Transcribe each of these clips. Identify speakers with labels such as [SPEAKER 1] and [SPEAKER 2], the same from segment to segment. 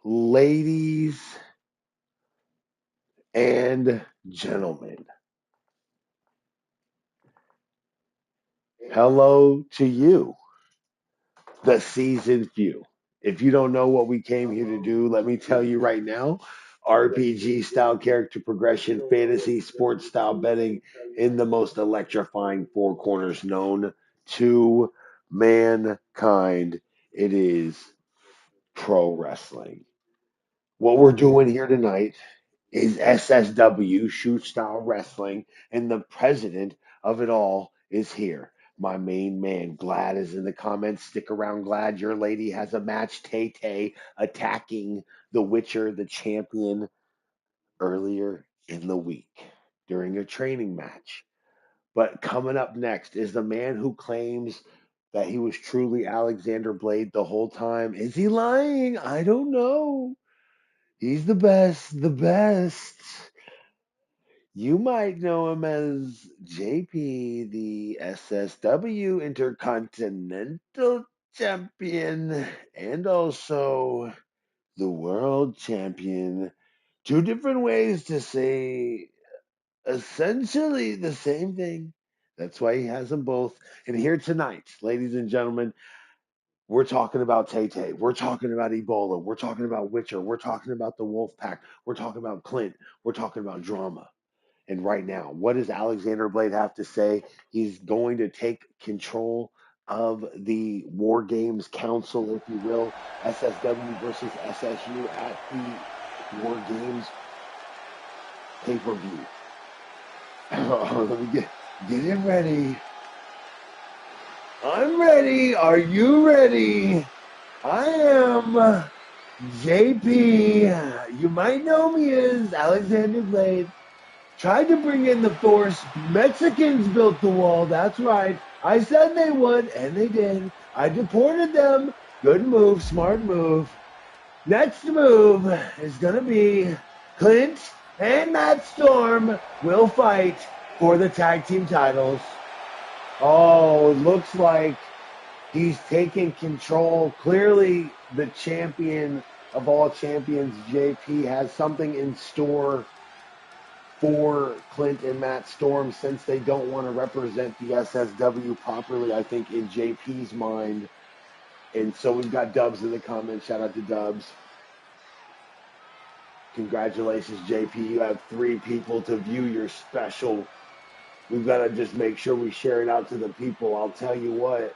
[SPEAKER 1] Ladies and gentlemen, hello to you, the seasoned few. If you don't know what we came here to do, let me tell you right now, RPG style character progression, fantasy, sports style betting in the most electrifying four corners known to mankind. It is pro wrestling. What we're doing here tonight is SSW, shoot style wrestling, and the president of it all is here. My main man, Glad, is in the comments. Stick around, Glad. Your lady has a match. Tay Tay attacking the Witcher, the champion, earlier in the week during a training match. But coming up next is the man who claims that he was truly Alexander Blade the whole time. Is he lying? I don't know. He's the best, the best. You might know him as JP, the SSW Intercontinental Champion, and also the World Champion. Two different ways to say essentially the same thing. That's why he has them both. And here tonight, ladies and gentlemen, we're talking about Tay Tay. We're talking about Ebola. We're talking about Witcher. We're talking about the Wolf Pack. We're talking about Clint. We're talking about drama. And right now, what does Alexander Blade have to say? He's going to take control of the WarGames Council, if you will, SSW versus SSU at the WarGames pay-per-view. Let me get it ready. I'm ready. Are you ready? I am JP. You might know me as Alexander Blade. Tried to bring in the force. Mexicans built the wall. That's right. I said they would, and they did. I deported them. Good move, smart move. Next move is going to be Clint and Matt Storm will fight for the tag team titles. Oh, looks like he's taking control. Clearly, the champion of all champions, JP, has something in store for Clint and Matt Storm since they don't want to represent the SSW properly, I think, in JP's mind. And so we've got Dubs in the comments. Shout out to Dubs. Congratulations, JP. You have 3 people to view your special. We've got to just make sure we share it out to the people. I'll tell you what.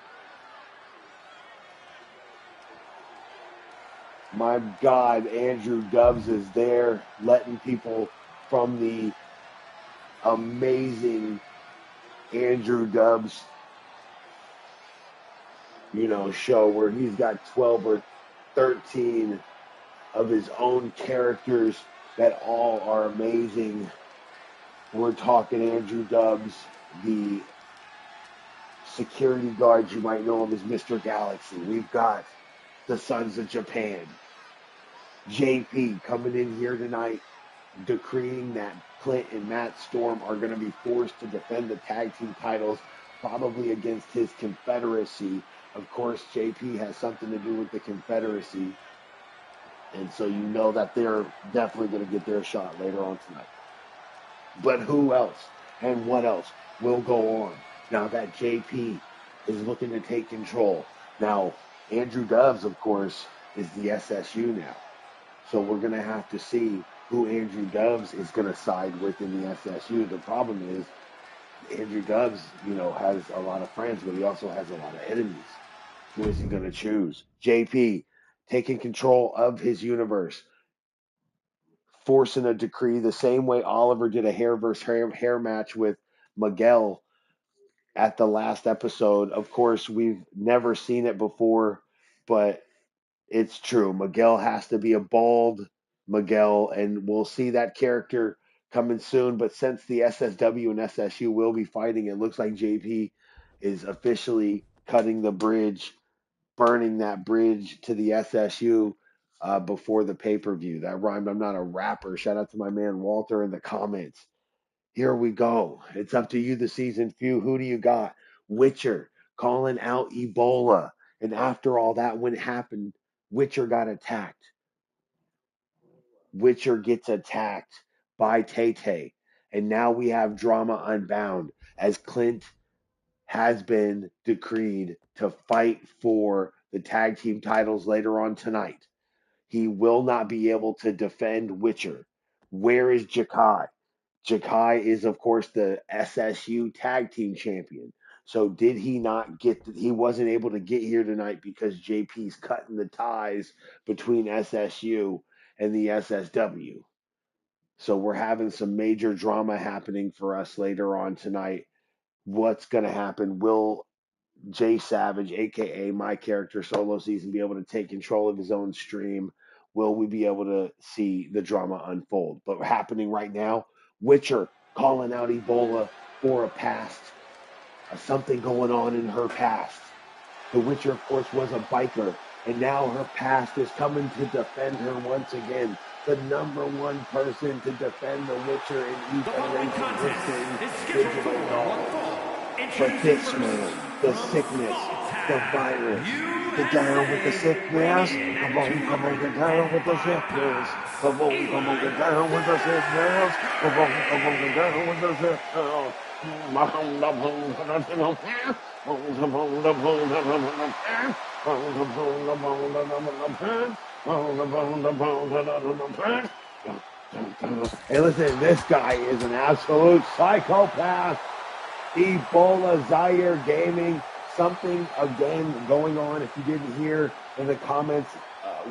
[SPEAKER 1] My God, Andrew Dubs is there letting people from the amazing Andrew Dubs, show where he's got 12 or 13 of his own characters that all are amazing. We're talking Andrew Dubs, the security guard, you might know him as Mr. Galaxy. We've got the Sons of Japan. JP coming in here tonight, decreeing that Clint and Matt Storm are going to be forced to defend the tag team titles, probably against his Confederacy. Of course, JP has something to do with the Confederacy, and so you know that they're definitely going to get their shot later on tonight. But who else and what else will go on now that JP is looking to take control? Now, Andrew Doves, of course, is the SSU now. So we're going to have to see who Andrew Doves is going to side with in the SSU. The problem is Andrew Doves, has a lot of friends, but he also has a lot of enemies. Who is he going to choose? JP taking control of his universe, forcing a decree the same way Oliver did a hair versus hair match with Miguel at the last episode. Of course, we've never seen it before, but it's true. Miguel has to be a bald Miguel, and we'll see that character coming soon. But since the SSW and SSU will be fighting, it looks like JP is officially cutting the bridge, burning that bridge to the SSU before the pay-per-view. That rhymed. I'm not a rapper. Shout out to my man Walter in the comments. Here we go. It's up to you, the season few. Who do you got? Witcher calling out Ebola. And after all that, when it happened, Witcher got attacked. Witcher gets attacked by Tay-Tay. And now we have drama unbound as Clint has been decreed to fight for the tag team titles later on tonight. He will not be able to defend Witcher. Where is Jakai? Jakai is, of course, the SSU tag team champion. So did he not he wasn't able to get here tonight because JP's cutting the ties between SSU and the SSW. So we're having some major drama happening for us later on tonight. What's going to happen? Will Jay Savage, aka my character, Solo Season, be able to take control of his own stream? Will we be able to see the drama unfold? But happening right now, Witcher calling out Ebola for a past, something going on in her past. The Witcher, of course, was a biker, and now her past is coming to defend her once again. The number one person to defend the Witcher in E-Federation history, Digital Dog. But this man, the sickness, the virus, get down with the sickness. Come on, get down with the sickness. Come on, get down with the sickness. Come on, get down with the sickness. Hey, listen, this guy is an absolute psychopath. Ebola Zaire Gaming, a game going on. If you didn't hear in the comments,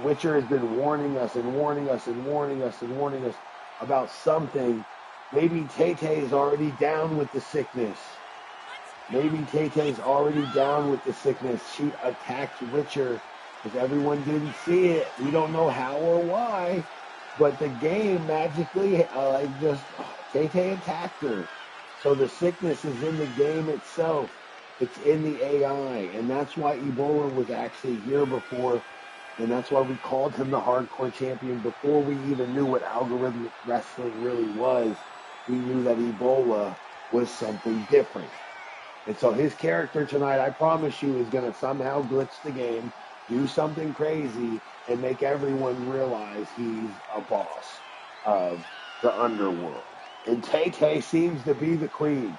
[SPEAKER 1] Witcher has been warning us about something. Maybe Tay-Tay is already down with the sickness. She attacked Witcher because everyone didn't see it. We don't know how or why, but the game magically, Tay-Tay attacked her. So the sickness is in the game itself. It's in the AI. And that's why Ebola was actually here before. And that's why we called him the hardcore champion before we even knew what algorithmic wrestling really was. We knew that Ebola was something different. And so his character tonight, I promise you, is going to somehow glitch the game, do something crazy, and make everyone realize he's a boss of the underworld. And Tay-Tay seems to be the queen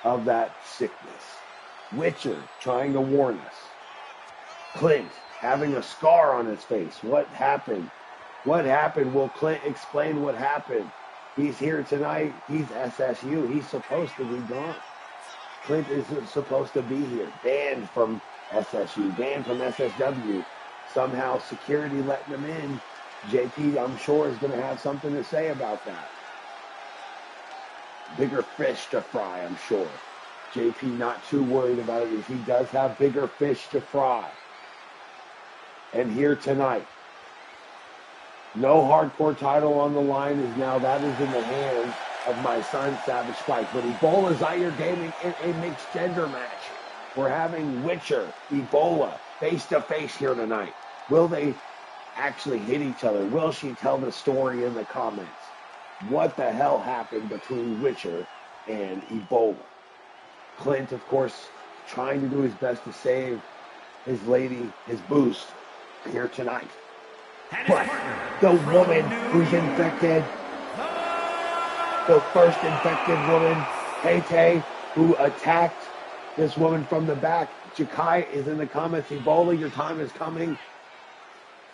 [SPEAKER 1] of that sickness. Witcher trying to warn us. Clint having a scar on his face. What happened? Will Clint explain what happened? He's here tonight. He's SSU. He's supposed to be gone. Clint isn't supposed to be here. Banned from SSU. Banned from SSW. Somehow security letting him in. JP, I'm sure, is going to have something to say about that. Bigger fish to fry, I'm sure. JP not too worried about it, as he does have bigger fish to fry. And here tonight, no hardcore title on the line that is in the hands of my son, Savage Spike. But Ebola Zaire Gaming in a mixed gender match. We're having Witcher, Ebola, face to face here tonight. Will they actually hit each other? Will she tell the story in the comments? What the hell happened between Witcher and Ebola? Clint, of course, trying to do his best to save his lady, his boost, here tonight. But the woman who's infected, the first infected woman, Tay-Tay, who attacked this woman from the back. Jakai is in the comments. Ebola, your time is coming.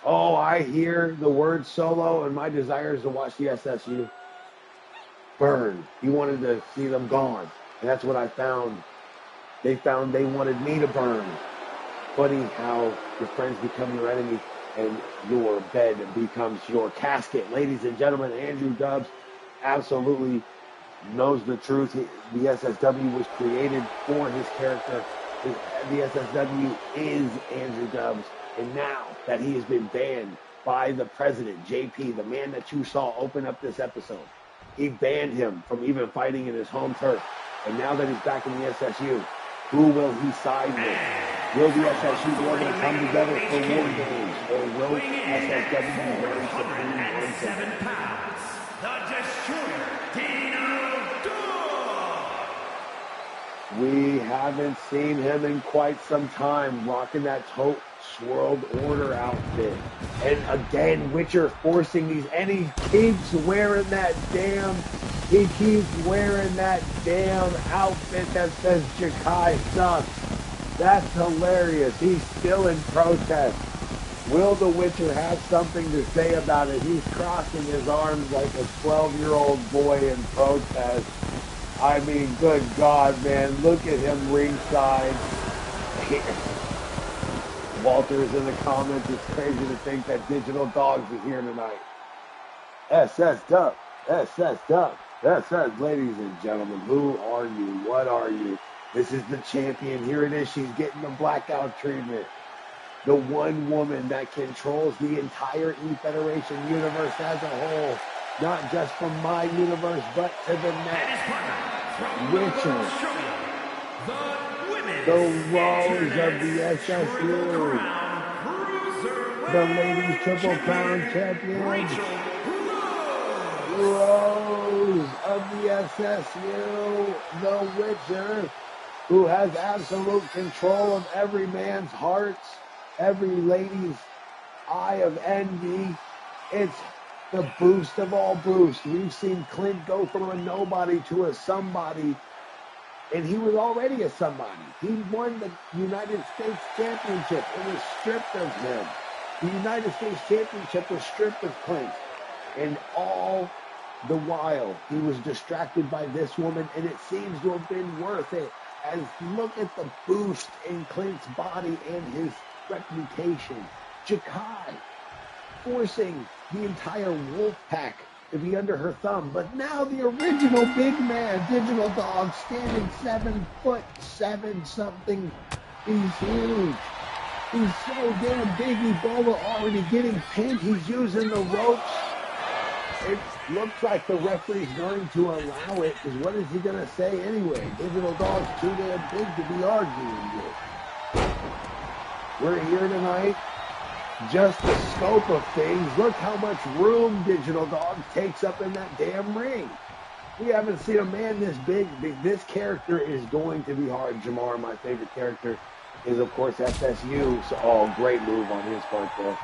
[SPEAKER 1] Oh, I hear the word Solo, and my desire is to watch the SSU burn. He wanted to see them gone, and that's what I found. They wanted me to burn. Funny how your friends become your enemy, and your bed becomes your casket. Ladies and gentlemen, Andrew Dubs absolutely knows the truth. The SSW was created for his character. The SSW is Andrew Dubs. And now that he has been banned by the president, JP, the man that you saw open up this episode, he banned him from even fighting in his home turf. And now that he's back in the SSU, who will he side with? Will the SSU be able to come together for WarGames? Or will SSW reign supreme on 7 pounds? The Destroyer, We haven't seen him in quite some time, rocking that World Order outfit. And again, Witcher forcing these, and he keeps wearing that damn outfit that says Jakai sucks. That's hilarious. He's still in protest. Will the Witcher have something to say about it? He's crossing his arms like a 12-year-old boy in protest. I mean, good God, man. Look at him ringside. Walter's in the comments. It's crazy to think that Digital Dogs is here tonight. SS Duck. SS Duck. SS, ladies and gentlemen. Who are you? What are you? This is the champion. Here it is. She's getting the blackout treatment. The one woman that controls the entire E-Federation universe as a whole. Not just from my universe, but to the next. Witcher. The Rose of the SSU. The Ladies Triple Crown Champion. Rose of the SSU. The Witcher, who has absolute control of every man's hearts, every lady's eye of envy. It's the boost of all boosts. We've seen Clint go from a nobody to a somebody, and he was already a somebody. He won the United States Championship. It was stripped of him. The United States Championship was stripped of Clint. And all the while, he was distracted by this woman, and it seems to have been worth it. As look at the boost in Clint's body and his reputation. Jakai forcing the entire wolf pack to be under her thumb. But now the original big man, Digital Dog, standing 7'7" something. He's huge. He's so damn big. Ebola already getting pinned. He's using the ropes. It looks like the referee's going to allow it, because what is he going to say anyway? Digital Dog's too damn big to be arguing with. We're here tonight. Just the scope of things. Look how much room Digital Dog takes up in that damn ring. We haven't seen a man this big. This character is going to be hard. Jamar, my favorite character, is of course SSU. So, great move on his part there.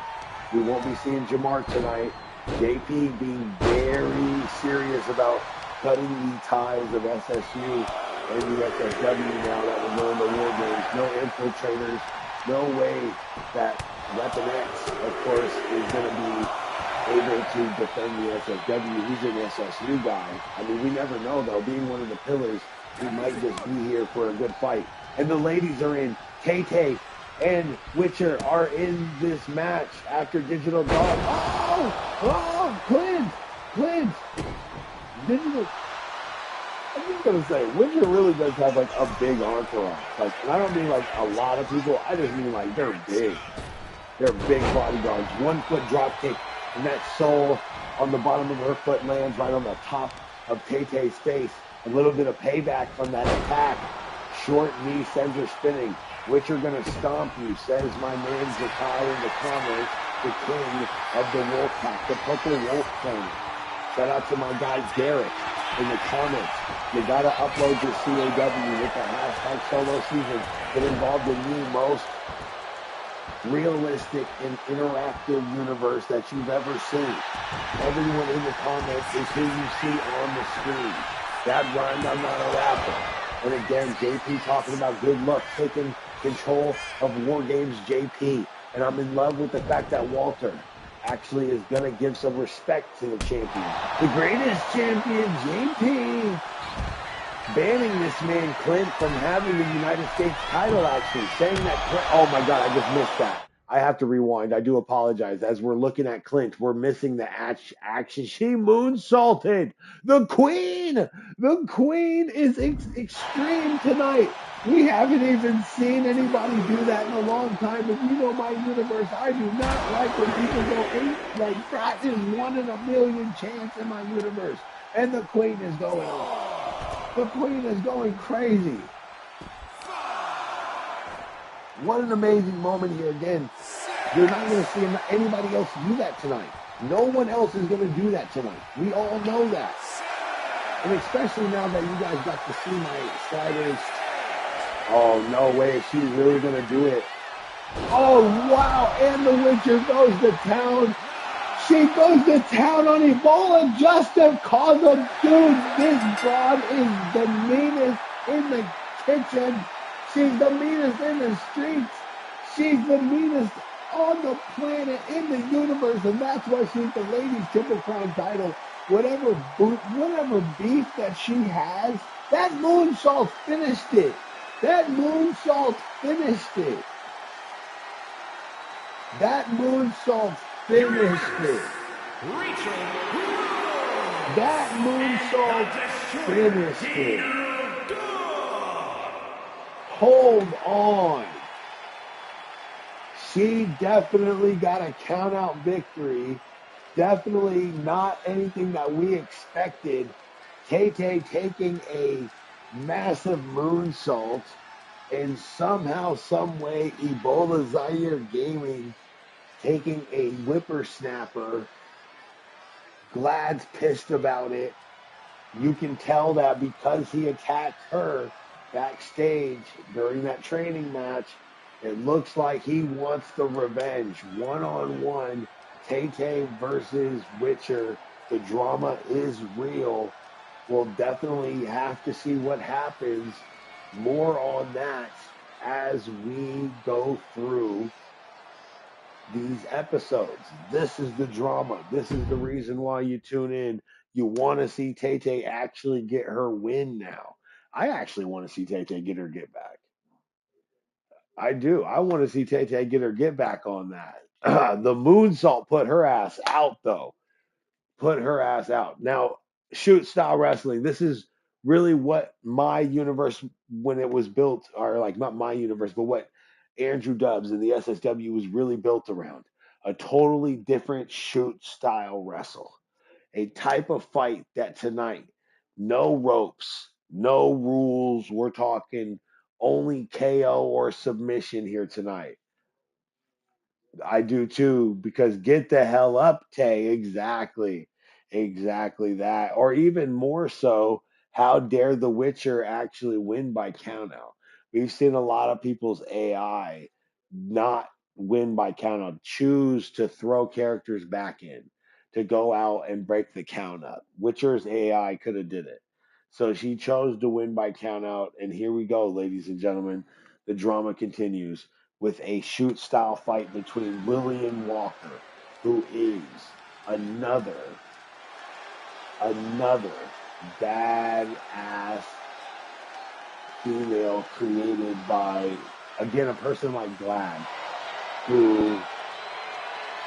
[SPEAKER 1] We won't be seeing Jamar tonight. JP being very serious about cutting the ties of SSU and the SSW now that we're going to WarGames. No infiltrators. No way that Weapon X, of course, is going to be able to defend the SSW. He's an SSU guy. I mean, we never know, though. Being one of the pillars, he might just be here for a good fight. And the ladies are in. Tay and Witcher are in this match after Digital Dog. Oh, Clint. Digital. I'm just going to say, Witcher really does have, like, a big entourage. Like, and I don't mean, like, a lot of people. I just mean, like, they're big. They're big bodyguards. 1 foot drop kick, and that sole on the bottom of her foot lands right on the top of Tay-Tay's face. A little bit of payback from that attack. Short knee sends her spinning. Witcher gonna stomp you, says my man Jakai in the comments, the king of the wolf pack, the purple wolf king. Shout out to my guy Garrett in the comments. You gotta upload your CAW with the hashtag solo season. Get involved in the most realistic and interactive universe that you've ever seen. Everyone in the comments is who you see on the screen. That rhymed, I'm not a rapper. And again, JP talking about good luck taking control of WarGames JP. And I'm in love with the fact that Walter actually is going to give some respect to the champion. The greatest champion, JP. Banning this man, Clint, from having the United States title, actually. Saying that Clint, oh my God, I just missed that. I have to rewind. I do apologize. As we're looking at Clint, we're missing the action. She moonsaulted the Queen. The Queen is extreme tonight. We haven't even seen anybody do that in a long time. If you know my universe, I do not like when people go 8. Like, that is 1 in a million chance in my universe. And the Queen is going on. The Queen is going crazy. What an amazing moment here again. You're not going to see anybody else do that tonight. No one else is going to do that tonight. We all know that. And especially now that you guys got to see my sliders. Oh, no way. She's really going to do it. Oh, wow. And the Witcher goes to town. She goes to town on Ebola just to cause a dude. This broad is the meanest in the kitchen. She's the meanest in the streets. She's the meanest on the planet, in the universe, and that's why she's the ladies' Triple Crown title. Whatever beef that she has, that moonsault finished it. That moonsault finished it. That moonsault finished it. That moonsault finished it. Hold on. She definitely got a count-out victory. Definitely not anything that we expected. Tay-Tay taking a massive moonsault, and somehow, some way, Ebola Zaire Gaming taking a whippersnapper. Glad's pissed about it. You can tell that because he attacked her backstage during that training match, it looks like he wants the revenge. One-on-one, Tay-Tay versus Witcher. The drama is real. We'll definitely have to see what happens. More on that as we go through these episodes. This is the drama. This is the reason why you tune in. You want to see Tay-Tay actually get her win now. I actually want to see Tay-Tay get her get back. I do. I want to see Tay-Tay get her get back on that. The moonsault put her ass out, though. Put her ass out. Now, shoot style wrestling. This is really what my universe, when it was built, or like not my universe, but what Andrew Dubs and the SSW was really built around. A totally different shoot style wrestle. A type of fight that tonight, no ropes, no rules. We're talking only KO or submission here tonight. I do too, because get the hell up, Tay. Exactly. Exactly that. Or even more so, how dare the Witcher actually win by countout? We've seen a lot of people's AI not win by countout, choose to throw characters back in, to go out and break the count up. Witcher's AI could have did it. So she chose to win by countout, and here we go, ladies and gentlemen. The drama continues with a shoot style fight between Lillian Walker, who is another badass female created by, again, a person like Glad, who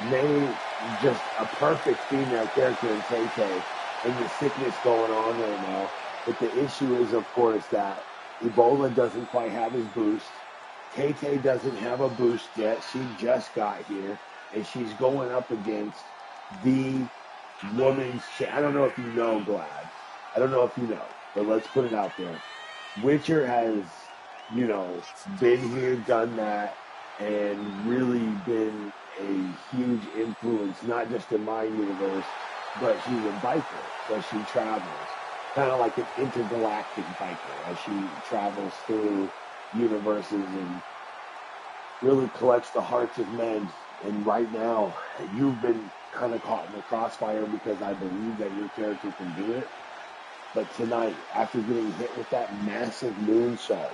[SPEAKER 1] made just a perfect female character in Tay-Tay, and the sickness going on right now. But the issue is, of course, that Ebola doesn't quite have his boost. Tay-Tay doesn't have a boost yet. She just got here, and she's going up against the I don't know if you know, Glad. I don't know if you know, but let's put it out there. Witcher has, been here, done that, and really been a huge influence, not just in my universe, but she's a biker, so she travels, kind of like an intergalactic biker, as she travels through universes and really collects the hearts of men. And right now, you've been kind of caught in the crossfire because I believe that your character can do it. But tonight, after getting hit with that massive moonsault,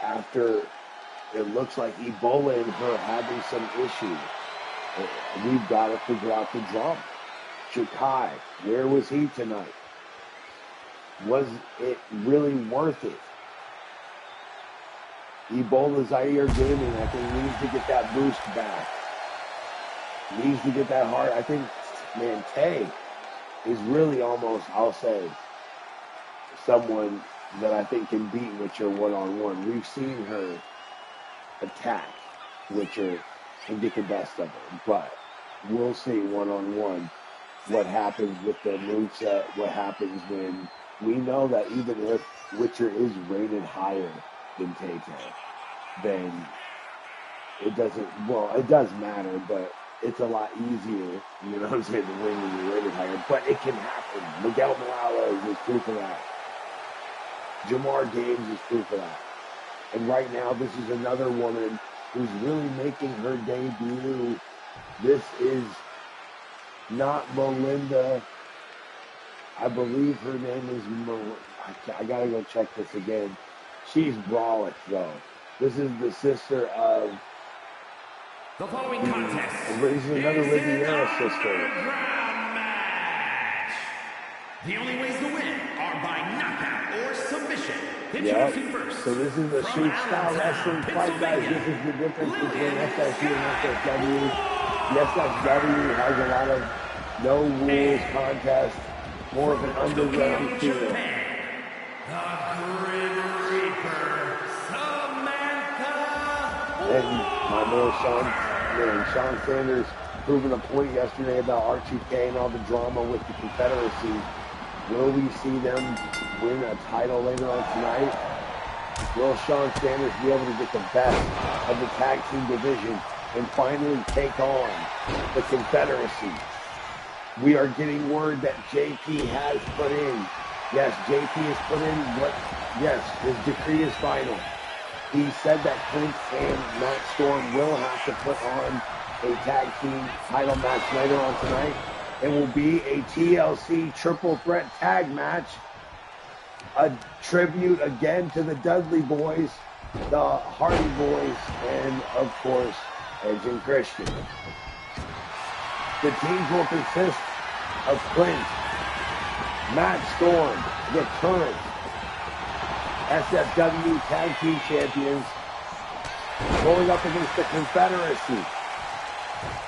[SPEAKER 1] after it looks like Ebola and her having some issues, we've got to figure out the drama. Chukai, where was he tonight? Was it really worth it? Ebola Zaire Gaming, I think, needs to get that boost back. Needs to get that heart. I think, man, Tay is really almost, I'll say, someone that I think can beat Witcher one-on-one. We've seen her attack Witcher and get the best of her, but we'll see one-on-one what happens with the moveset, what happens when we know that even if Witcher is rated higher than Tay-Tay, then it does matter, but it's a lot easier, you know what I'm saying, to win when you're rated higher, but it can happen. Miguel Morales is proof of that. Jamar Games is proof of that. And right now, this is another woman who's really making her debut. This is not Melinda. I believe her name is I gotta go check this again. She's brolic though. This is the sister of
[SPEAKER 2] the following contest.
[SPEAKER 1] This is another Riviera sister.
[SPEAKER 2] Match. The only ways to win are by knockout or submission.
[SPEAKER 1] Yep. So this is a street style wrestling fight, guys. This is the difference between SSU and SSW. The SSW has a lot of no rules contest, more of an underground feel.
[SPEAKER 2] The Grim Reaper, Samantha.
[SPEAKER 1] And my man Sean Sanders proving a point yesterday about R2K and all the drama with the Confederacy. Will we see them win a title later on tonight? Will Sean Sanders be able to get the best of the tag team division and finally take on the Confederacy? We are getting word that JP has put in. Yes, JP has put in what, yes, his decree is final. He said that Clint and Matt Storm will have to put on a tag team title match later on tonight. It will be a TLC triple threat tag match. A tribute again to the Dudley Boys, the Hardy Boys, and of course, Edge and Christian. The teams will consist of Clint, Matt Storm, the current SFW Tag Team Champions, going up against the Confederacy,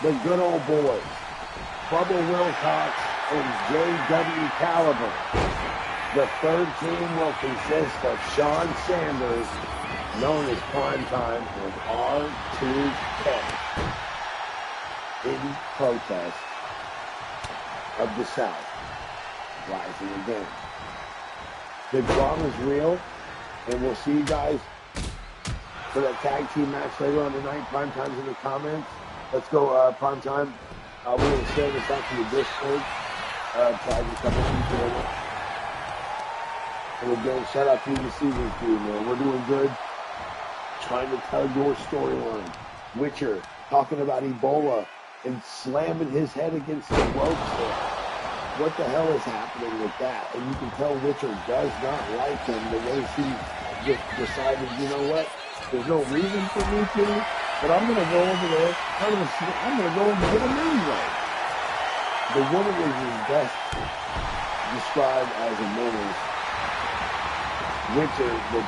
[SPEAKER 1] the Good Old Boys, Bubba Wilcox, and JW Caliber. The third team will consist of Sean Sanders, known as Primetime, and R2K, in protest of the South, rising again. The drama's real, and we'll see you guys for that tag team match later on tonight. Primetime's in the comments. Let's go, Primetime. We're going to share this out to the Discord. Tag a couple people. And again, shout out to you this season, too, man. We're doing good. Trying to tell your storyline. Witcher talking about Ebola and slamming his head against the ropes there. What the hell is happening with that? And you can tell Witcher does not like him the way he just decided, you know what? There's no reason for me to, but I'm going to go over there. I'm going to go and get him anyway. The woman is best described as a menace. Witcher, the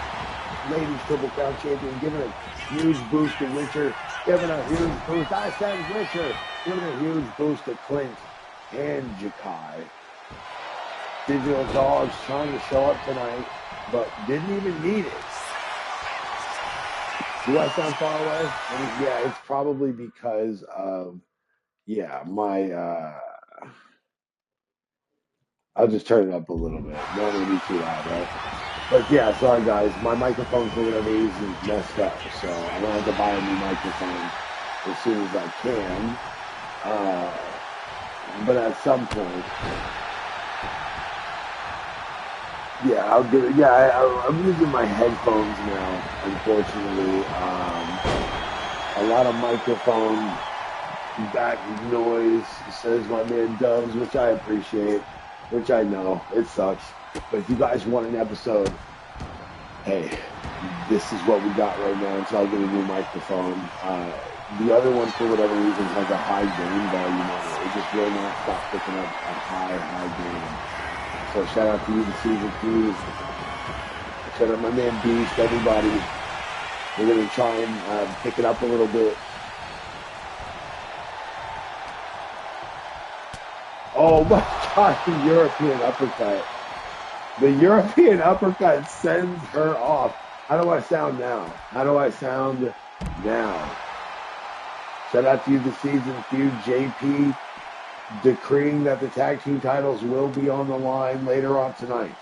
[SPEAKER 1] ladies Triple Crown champion, giving a huge boost to Witcher, giving a huge boost. I said Witcher, giving a huge boost to Clint and Jakai. Digital Dogs trying to show up tonight, but didn't even need it. Do I sound far away? Yeah, it's probably because of, my, I'll just turn it up a little bit. Don't want to be too loud, right? But yeah, sorry guys, my microphone for whatever reason is messed up, so I'm going to have to buy a new microphone as soon as I can. But at some point, I'll get it. I'm using my headphones now, unfortunately. A lot of microphone back noise, says my man Dubs, which I appreciate, which I know, it sucks. But if you guys want an episode, hey, this is what we got right now until I get a new microphone. The other one, for whatever reason, has a high gain value on it. It just will not stop picking up a high gain. So shout out to you, the season 3. Shout out my man Beast, everybody. We're going to try and pick it up a little bit. Oh my God, the European uppercut. The European uppercut sends her off. How do I sound now? Shout out to you, the season feud, JP, decreeing that the tag team titles will be on the line later on tonight.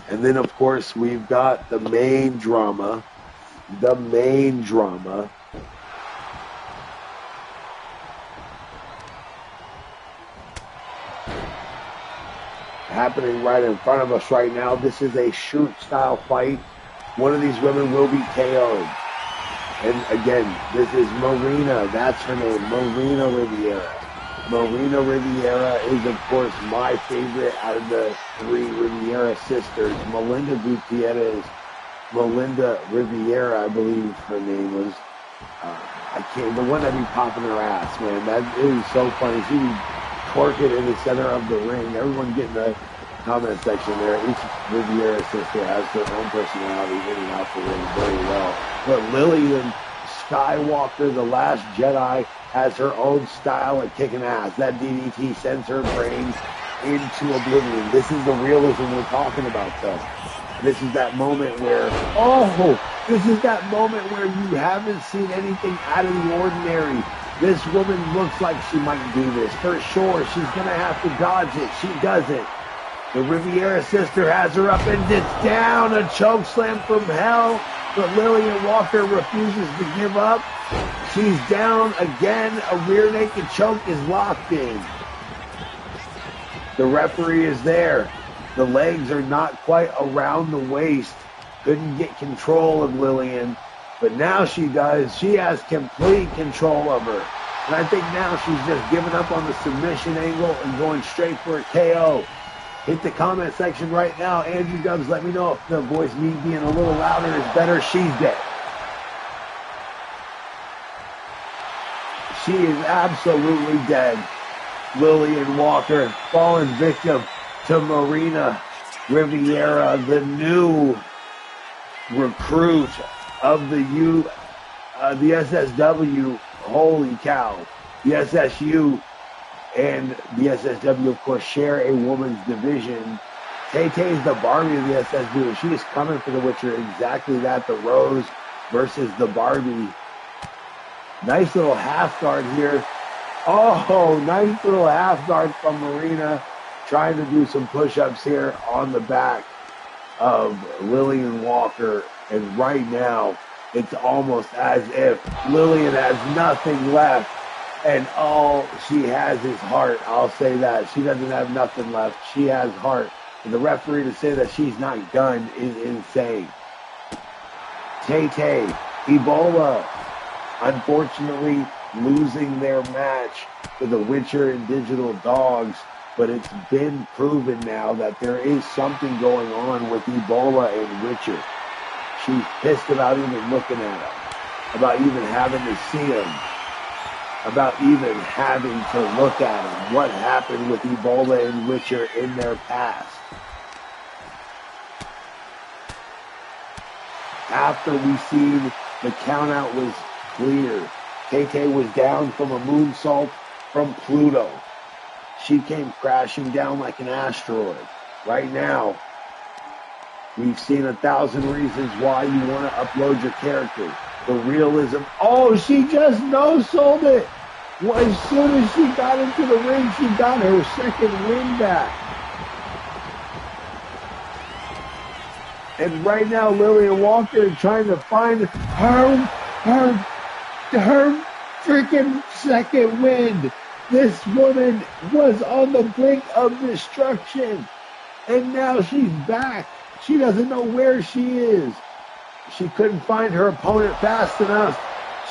[SPEAKER 1] And then, of course, we've got the main drama. Happening right in front of us right now. This is a shoot style fight. One of these women will be KO'd. And again, this is Marina. That's her name, Marina Riviera. Marina Riviera is, of course, my favorite out of the three Riviera sisters. Melinda Gutierrez, Melinda Riviera, I believe her name was. I can't. The one that be popping her ass, man. That is so funny. She be twerking in the center of the ring. Everyone get in the comment section there. Each Riviera sister has their own personality in and out the ring very well. But Lillian Skywalker, the Last Jedi, has her own style of kicking ass. That DDT sends her brain into oblivion. This is the realism we're talking about, though. This is that moment where, this is that moment where you haven't seen anything out of the ordinary. This woman looks like she might do this. For sure, she's going to have to dodge it. She doesn't. The Riviera sister has her up and it's down. A choke slam from hell. But Lillian Walker refuses to give up. She's down again. A rear naked choke is locked in. The referee is there. The legs are not quite around the waist. Couldn't get control of Lillian. But now she does. She has complete control of her. And I think now she's just giving up on the submission angle and going straight for a KO. Hit the comment section right now. Andrew Dubs, let me know if the voice me being a little louder is better. She's dead. She is absolutely dead. Lillian Walker fallen victim to Marina Riviera, the new recruit of the SSW. Holy cow. The SSU and the SSW, of course, share a women's division. Tay-Tay's the Barbie of the SSW. She is coming for the Witcher. Exactly that. The Rose versus the Barbie. Nice little half guard here. Oh, nice little half guard from Marina. Trying to do some push-ups here on the back of Lillian Walker. And right now, it's almost as if Lillian has nothing left. And all she has is heart. I'll say that. She doesn't have nothing left. She has heart. And the referee to say that she's not done is insane. Tay-Tay, Ebola, unfortunately losing their match to the Witcher and Digital Dogs. But it's been proven now that there is something going on with Ebola and Witcher. She's pissed about even looking at him, about even having to see him, about even having to look at him. What happened with Ebola and Witcher in their past? After we seen the countout was clear, Tay-Tay was down from a moonsault from Pluto. She came crashing down like an asteroid. Right now, we've seen 1,000 reasons why you want to upload your character. The realism. Oh, she just no-sold it. Well, as soon as she got into the ring, she got her second win back. And right now, Lillian Walker is trying to find her freaking second win. This woman was on the brink of destruction. And now she's back. She doesn't know where she is. She couldn't find her opponent fast enough.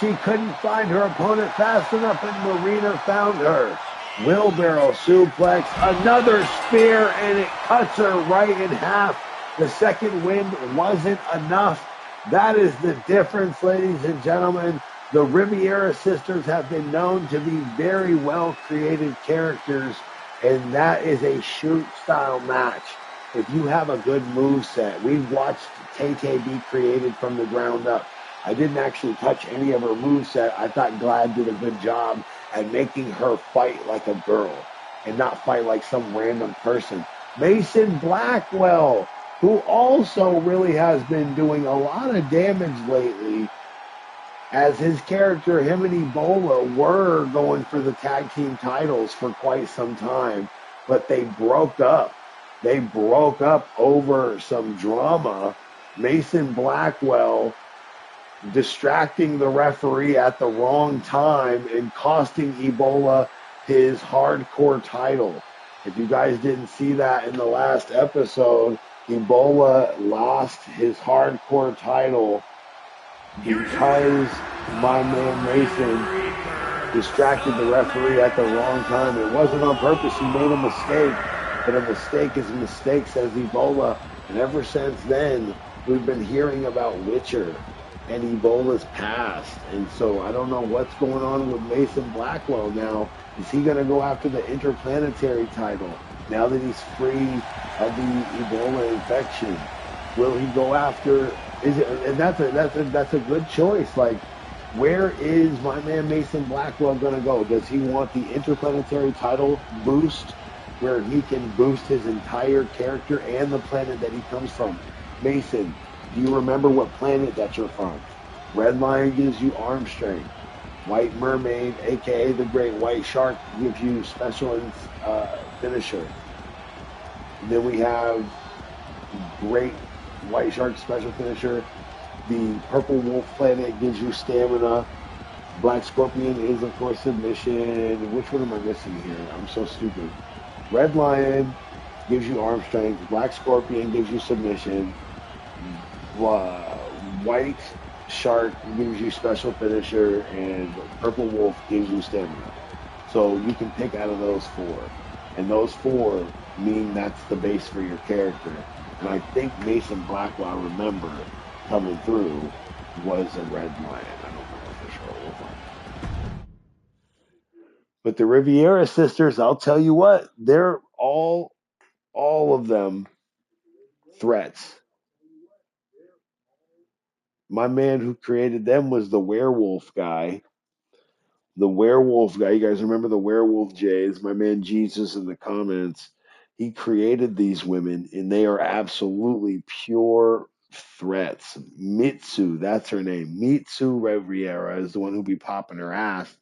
[SPEAKER 1] She couldn't find her opponent fast enough, and Marina found her. Wheelbarrow suplex, another spear, and it cuts her right in half. The second win wasn't enough. That is the difference, ladies and gentlemen. The Riviera sisters have been known to be very well-created characters, and that is a shoot-style match. If you have a good moveset, we've watched Tay-Tay be created from the ground up. I didn't actually touch any of her moveset. I thought Glad did a good job at making her fight like a girl and not fight like some random person. Mason Blackwell, who also really has been doing a lot of damage lately, as his character, him and Ebola, were going for the tag team titles for quite some time, but they broke up. They broke up over some drama. Mason Blackwell distracting the referee at the wrong time and costing Ebola his hardcore title. If you guys didn't see that in the last episode, Ebola lost his hardcore title because my man Mason distracted the referee at the wrong time. It wasn't on purpose. He made a mistake, but a mistake is a mistake, says Ebola. And ever since then, we've been hearing about Witcher and Ebola's past. And so I don't know what's going on with Mason Blackwell now. Is he going to go after the interplanetary title now that he's free of the Ebola infection? Will he go after? Is it? And that's a good choice. Like, where is my man Mason Blackwell going to go? Does he want the interplanetary title boost where he can boost his entire character and the planet that he comes from? Mason, do you remember what planet that you're from? Red Lion gives you arm strength. White Mermaid, aka the Great White Shark, gives you special finisher. And then we have Great White Shark special finisher. The Purple Wolf planet gives you stamina. Black Scorpion is, of course, submission. Which one am I missing here? I'm so stupid. Red Lion gives you arm strength. Black Scorpion gives you submission. White Shark gives you special finisher. And Purple Wolf gives you stamina. So you can pick out of those four. And those four mean that's the base for your character. And I think Mason Blackwell, I remember, coming through was a Red Lion. I don't know for sure. We'll find. But the Riviera sisters, I'll tell you what, they're all of them threats. My man who created them was the werewolf guy. The werewolf guy. You guys remember the werewolf Jays? My man Jesus in the comments. He created these women, and they are absolutely pure threats. Mitsu, that's her name. Mitsu Riviera is the one who be popping her ass,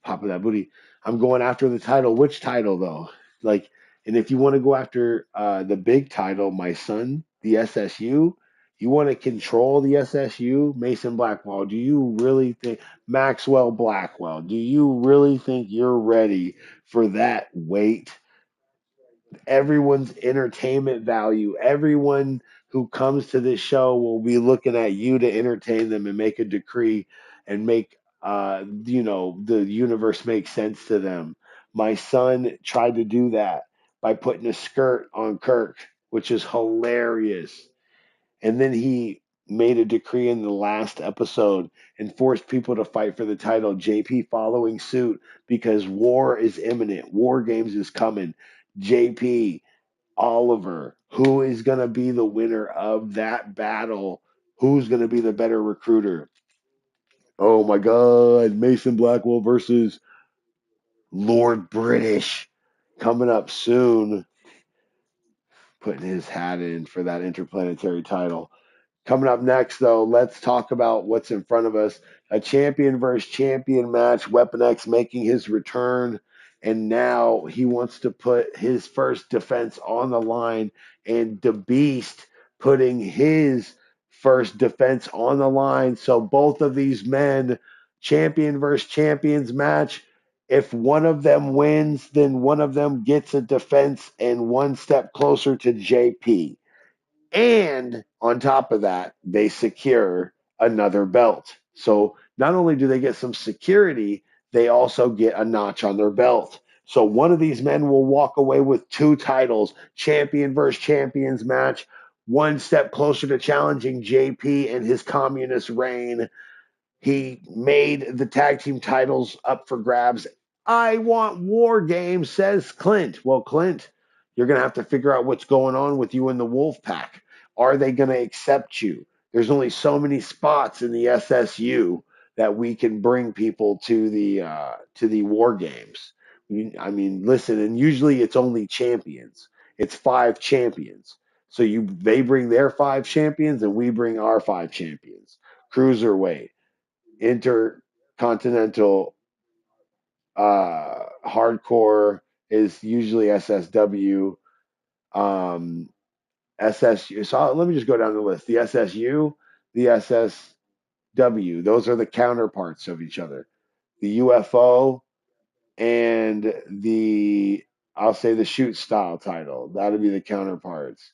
[SPEAKER 1] popping that booty. I'm going after the title. Which title though? Like, and if you want to go after the big title, my son, the SSU, you want to control the SSU, Mason Blackwell. Do you really think Maxwell Blackwell? Do you really think you're ready for that weight? Everyone's entertainment value, everyone who comes to this show will be looking at you to entertain them and make a decree and make the universe make sense to them. My son tried to do that by putting a skirt on Kirk, which is hilarious. And then he made a decree in the last episode and forced people to fight for the title. JP following suit because war is imminent. War Games is coming. JP, Oliver, who is going to be the winner of that battle? Who's going to be the better recruiter? Oh my God, Mason Blackwell versus Lord British coming up soon. Putting his hat in for that interplanetary title. Coming up next, though, let's talk about what's in front of us. A champion versus champion match. Weapon X making his return. And now he wants to put his first defense on the line. And the Beast putting his first defense on the line. So both of these men, champion versus champions match. If one of them wins, then one of them gets a defense and one step closer to JP. And on top of that, they secure another belt. So not only do they get some security, they also get a notch on their belt. So one of these men will walk away with two titles, champion versus champions match, one step closer to challenging JP and his communist reign. He made the tag team titles up for grabs. I want war games, says Clint. Well, Clint, you're going to have to figure out what's going on with you in the Wolf Pack. Are they going to accept you? There's only so many spots in the SSU that we can bring people to the war games. I mean, listen, and usually it's only champions. It's 5 champions. So they bring their 5 champions and we bring our 5 champions. Cruiserweight, intercontinental, hardcore is usually SSW, SSU. So let me just go down the list. The SSU, the SSW, those are the counterparts of each other. The UFO and I'll say the shoot style title. That'll be the counterparts.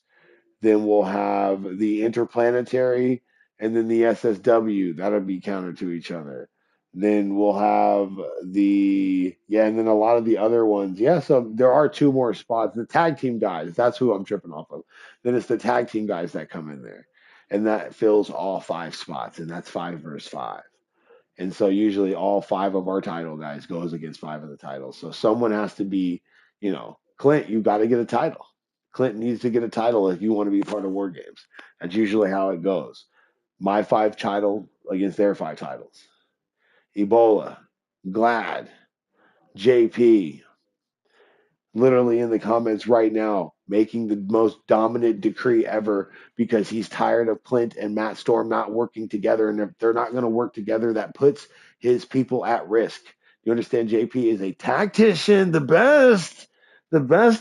[SPEAKER 1] Then we'll have the interplanetary and then the SSW. That'll be counter to each other. Then we'll have and then a lot of the other ones. Yeah, so there are two more spots. The tag team guys, that's who I'm tripping off of. Then it's the tag team guys that come in there. And that fills all 5 spots, and that's 5 versus 5. And so usually all 5 of our title guys goes against 5 of the titles. So someone has to be, Clint, you got to get a title. Clint needs to get a title if you want to be part of War Games. That's usually how it goes. My 5 title against their 5 titles. Ebola, Glad, JP, literally in the comments right now, making the most dominant decree ever because he's tired of Clint and Matt Storm not working together. And if they're not going to work together, that puts his people at risk. You understand? JP is a tactician, the best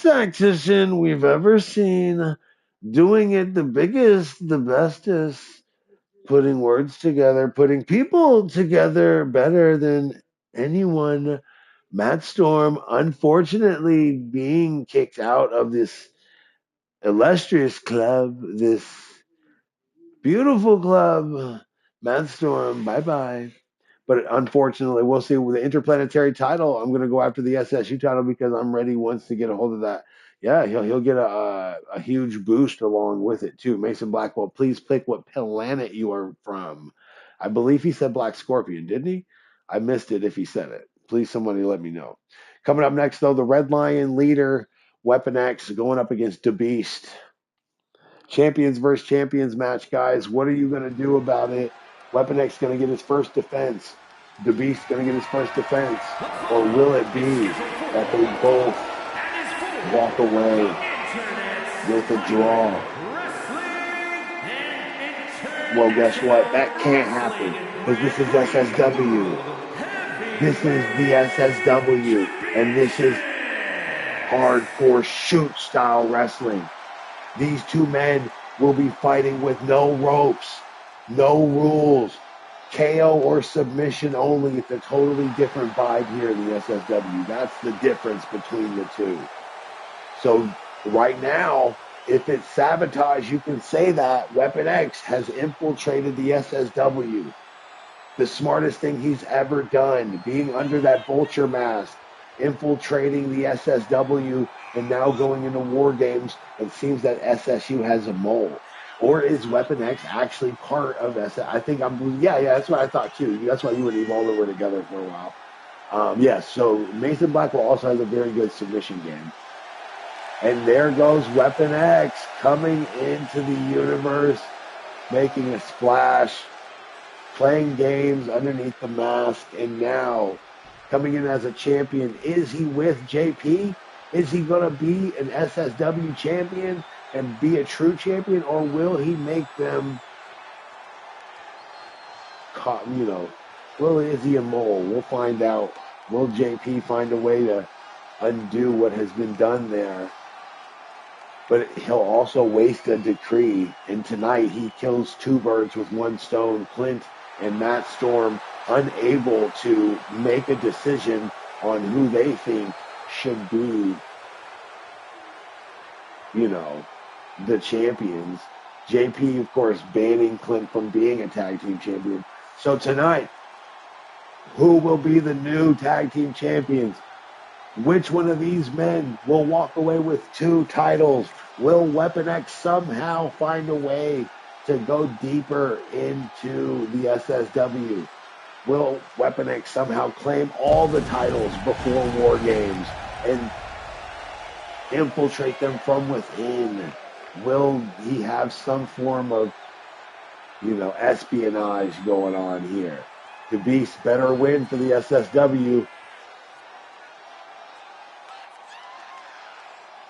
[SPEAKER 1] tactician we've ever seen, doing it the biggest, the bestest, putting words together, putting people together better than anyone. Matt Storm, unfortunately, being kicked out of this illustrious club, this beautiful club. Matt Storm, bye bye. But unfortunately, we'll see with the interplanetary title. I'm going to go after the SSU title because I'm ready once to get a hold of that. Yeah, he'll get a huge boost along with it too. Mason Blackwell, please pick what planet you are from. I believe he said Black Scorpion, didn't he? I missed it if he said it. Please, somebody let me know. Coming up next, though, the Red Lion leader, Weapon X, going up against the Beast. Champions versus champions match, guys. What are you going to do about it? Weapon X going to get his first defense. The Beast going to get his first defense. Or will it be that they both walk away with a draw? Well, guess what? That can't happen because this is SSW. This is the SSW. And this is hardcore shoot style wrestling. These two men will be fighting with no ropes, no rules, KO or submission only. It's a totally different vibe here in the SSW. That's the difference between the two. So right now, if it's sabotage, you can say that Weapon X has infiltrated the SSW. The smartest thing he's ever done, being under that vulture mask, infiltrating the SSW, and now going into War Games. It seems that SSU has a mole. Or is Weapon X actually part of SS? I think that's what I thought too. That's why you and Evolver were together for a while. Yes, so Mason Blackwell also has a very good submission game. And there goes Weapon X coming into the universe, making a splash, playing games underneath the mask, and now coming in as a champion. Is he with JP? Is he going to be an SSW champion and be a true champion, or will he make them, is he a mole? We'll find out. Will JP find a way to undo what has been done there? But he'll also waste a decree, and tonight he kills 2 birds with 1 stone. Clint and Matt Storm unable to make a decision on who they think should be, the champions. JP, of course, banning Clint from being a tag team champion. So tonight, who will be the new tag team champions? Which one of these men will walk away with 2 titles? Will Weapon X somehow find a way to go deeper into the SSW? Will Weapon X somehow claim all the titles before War Games and infiltrate them from within? Will he have some form of, espionage going on here? The Beast better win for the SSW.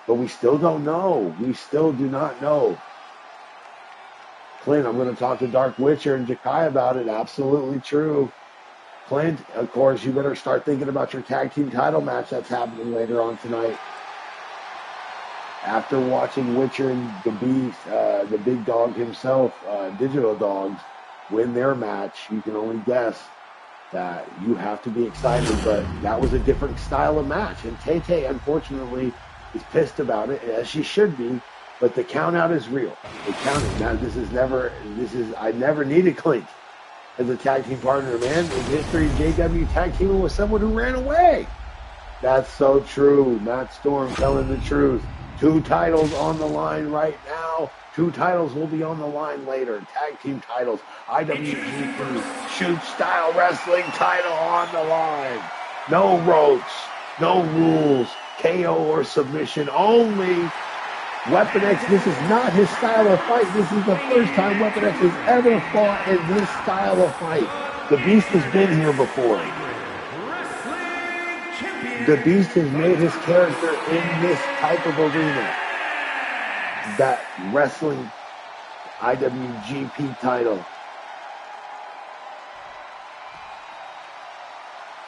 [SPEAKER 1] But we still don't know. We still do not know. Clint, I'm going to talk to Dark Witcher and Jakai about it. Absolutely true. Clint, of course, you better start thinking about your tag team title match that's happening later on tonight. After watching Witcher and the Beast, the big dog himself, Digital Dogs, win their match, you can only guess that you have to be excited. But that was a different style of match. And Tay-Tay, unfortunately, is pissed about it, as she should be. but the count out is real. The count out. Now, I never needed Clint as a tag team partner, man. In history, JW tag teaming with someone who ran away. That's so true. Matt Storm telling the truth. 2 titles on the line right now. 2 titles will be on the line later. Tag team titles. IWGP Shoot Style Wrestling title on the line. No ropes. No rules. KO or submission only. Weapon X, this is not his style of fight. This is the first time Weapon X has ever fought in this style of fight. The Beast has been here before. The Beast has made his character in this type of arena. That wrestling IWGP title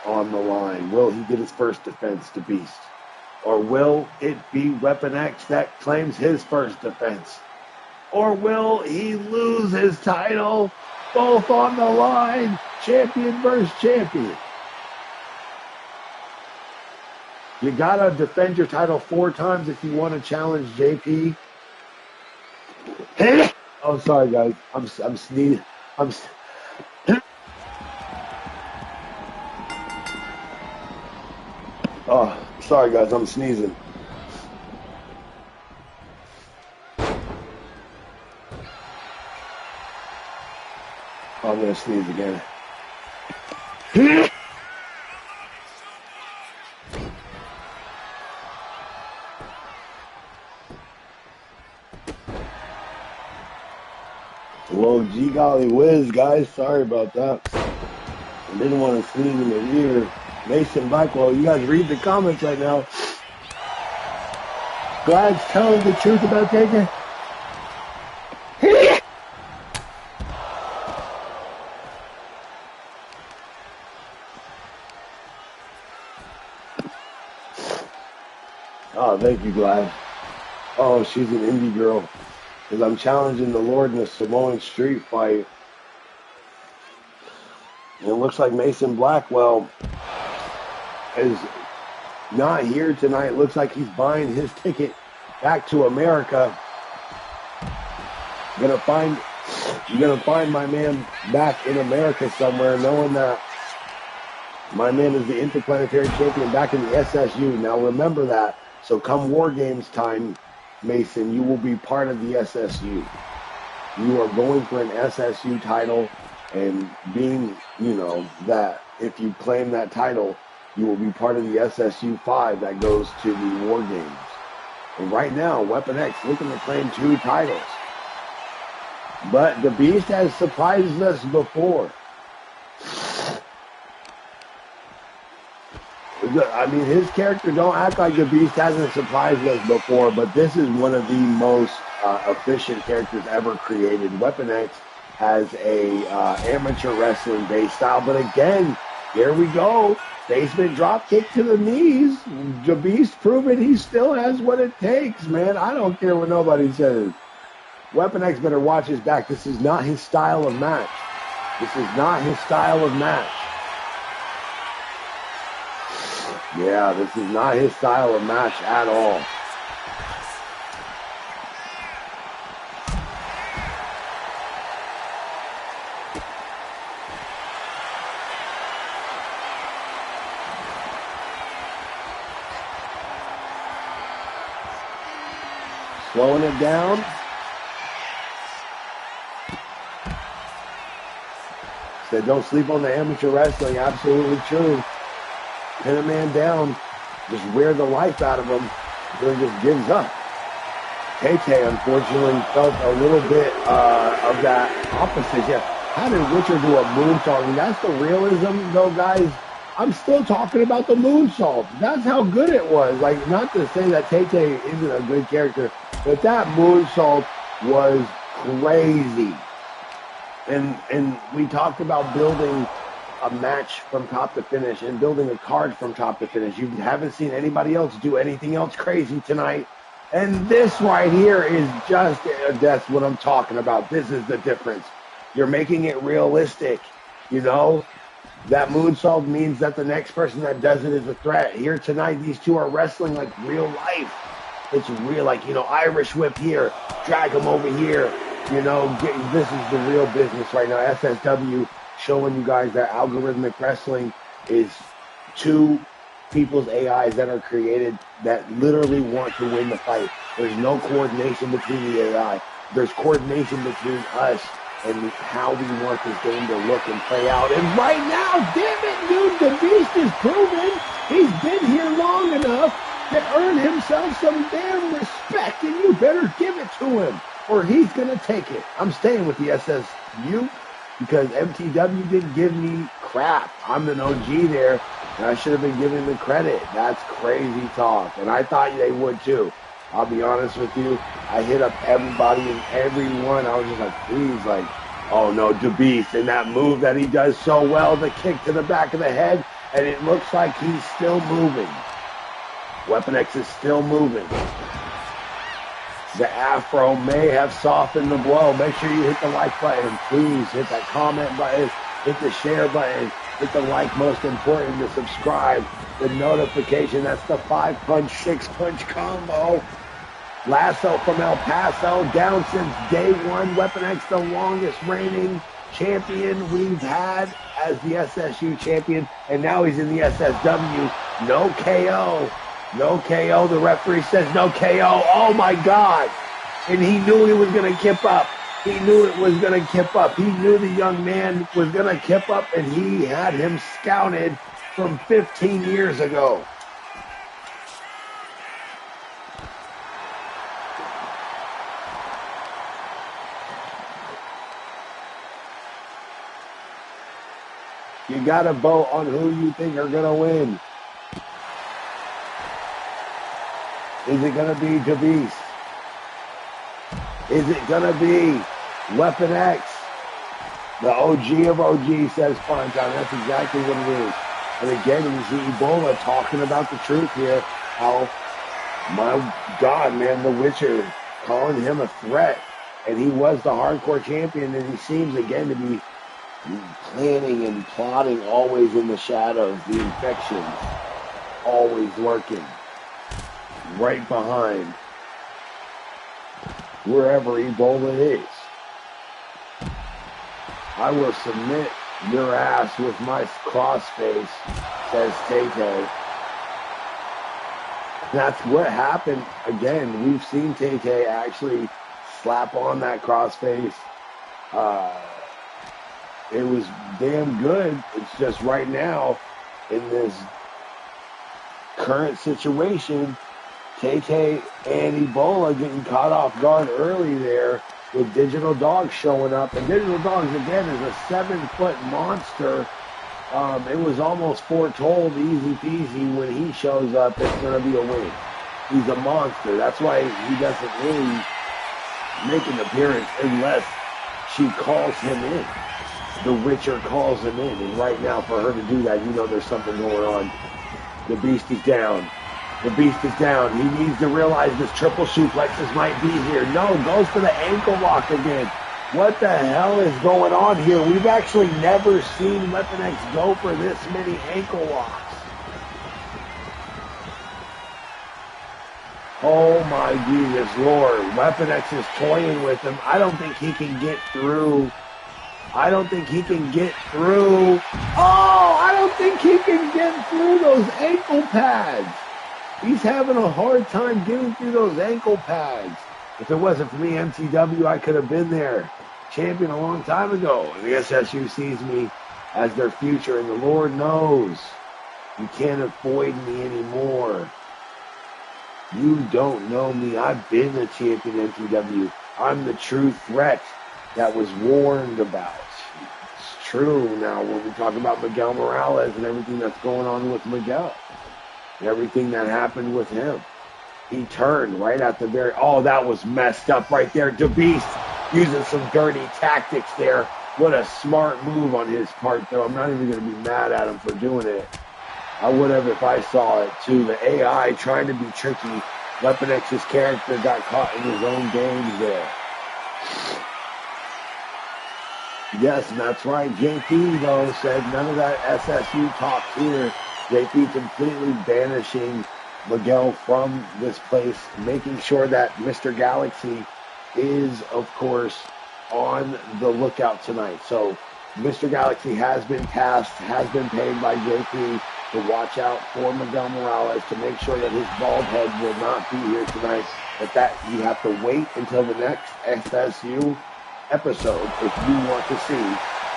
[SPEAKER 1] on the line. Will he get his first defense, the Beast? Or will it be Weapon X that claims his first defense? Or will he lose his title? Both on the line. Champion versus champion. You gotta defend your title 4 times if you want to challenge JP. Oh, sorry guys. I'm sneezing. Oh, sorry guys. I'm sneezing. I'm gonna sneeze again. Whoa, gee golly whiz, guys. Sorry about that. I didn't want to sneeze in the ear. Mason Blackwell, you guys read the comments right now. Glad's telling the truth about JJ. Oh, thank you, Glad. Oh, she's an indie girl. Because I'm challenging the Lord in a Samoan street fight. And it looks like Mason Blackwell is not here tonight. It looks like he's buying his ticket back to America. You're gonna find my man back in America somewhere, knowing that my man is the interplanetary champion back in the SSU. Now remember that. So come WarGames time, Mason, you will be part of the SSU. You are going for an SSU title, and being, that if you claim that title, you will be part of the SSU 5 that goes to the WarGames. And right now, Weapon X looking to claim 2 titles. But the Beast has surprised us before. I mean, his character don't act like the Beast hasn't surprised us before, but this is one of the most efficient characters ever created. Weapon X has a amateur wrestling based style, but again, here we go. Basement drop kick to the knees. The Beast proving he still has what it takes, man. I don't care what nobody says. Weapon X better watch his back. This is not his style of match. This is not his style of match. Yeah, this is not his style of match at all. Slowing it down. Said don't sleep on the amateur wrestling. Absolutely true. Pin a man down, just wear the life out of him, really just gives up. Tay unfortunately felt a little bit of that opposite. Yeah. How did Richard do a moonsault? I mean, that's the realism, though, guys. I'm still talking about the moonsault. That's how good it was. Like, not to say that Tay isn't a good character, but that moonsault was crazy. And we talked about building a match from top to finish and building a card from top to finish. You haven't seen anybody else do anything else crazy tonight. And this right here is just, that's what I'm talking about. This is the difference. You're making it realistic, That moonsault means that the next person that does it is a threat. Here tonight, these two are wrestling like real life. It's real, like, Irish whip here, drag him over here. This is the real business right now. SSW showing you guys that algorithmic wrestling is two people's AIs that are created that literally want to win the fight. There's no coordination between the AI. There's coordination between us and how we want this game to look and play out. And right now, damn it, dude, the Beast is proven he's been here long enough to earn himself some damn respect, and you better give it to him, or he's going to take it. I'm staying with the SSU because MTW didn't give me crap. I'm an OG there, and I should have been giving the credit. That's crazy talk, and I thought they would too. I'll be honest with you. I hit up everybody and everyone. I was just like, please, like, oh no, the Beast, and that move that he does so well, the kick to the back of the head, and it looks like he's still moving. Weapon X is still moving. The Afro may have softened the blow. Make sure you hit the like button. Please hit that comment button. Hit the share button. Hit the like, most important, to subscribe. The notification. That's the 5-punch, 6-punch combo. Lasso from El Paso. Down since day one. Weapon X, the longest reigning champion we've had as the SSU champion. And now he's in the SSW. No KO. No KO. The referee says no KO. Oh my God. And he knew he was going to kip up. He knew it was going to kip up. He knew the young man was going to kip up, and he had him scouted from 15 years ago. You got to vote on who you think are going to win. Is it going to be the Beast? Is it going to be Weapon X? The OG of OG says fine time. That's exactly what it is. And again, you see Ebola talking about the truth here. How, my God, man, the Witcher calling him a threat. And he was the hardcore champion, and he seems again to be planning and plotting always in the shadows. The infections always lurking right behind wherever Ebola is. I will submit your ass with my crossface, says Tay-Tay. That's what happened. Again, we've seen Tay-Tay actually slap on that crossface. It was damn good. It's just right now, in this current situation, Tay-Tay and Ebola getting caught off guard early there with Digital Dog showing up. And Digital Dogs, again, is a 7-foot monster. It was almost foretold, easy peasy, when he shows up, it's going to be a win. He's a monster. That's why he doesn't really make an appearance unless she calls him in. The Witcher calls him in. And right now, for her to do that, you know there's something going on. The Beast is down. The Beast is down. He needs to realize this triple suplexes might be here. No, goes for the ankle lock again. What the hell is going on here? We've actually never seen Weapon X go for this many ankle locks. Oh my Jesus Lord. Weapon X is toying with him. I don't think he can get through. I don't think he can get through. Oh, I don't think he can get through those ankle pads. He's having a hard time getting through those ankle pads. If it wasn't for me, MTW, I could have been there. Champion a long time ago. And the SSU sees me as their future, and the Lord knows you can't avoid me anymore. You don't know me. I've been the champion MTW. I'm the true threat that was warned about. It's true now when we talk about Miguel Morales and everything that's going on with Miguel. And everything that happened with him. He turned right at the very... Oh, that was messed up right there. The Beast using some dirty tactics there. What a smart move on his part, though. I'm not even going to be mad at him for doing it. I would have if I saw it, too. The AI trying to be tricky. Weapon X's character got caught in his own games there. Yes, and that's right. JP, though, said none of that SSU talk here. JP completely banishing Miguel from this place, making sure that Mr. Galaxy is, of course, on the lookout tonight. So Mr. Galaxy has been tasked, has been paid by JP to watch out for Miguel Morales to make sure that his bald head will not be here tonight. But that you have to wait until the next SSU episode if you want to see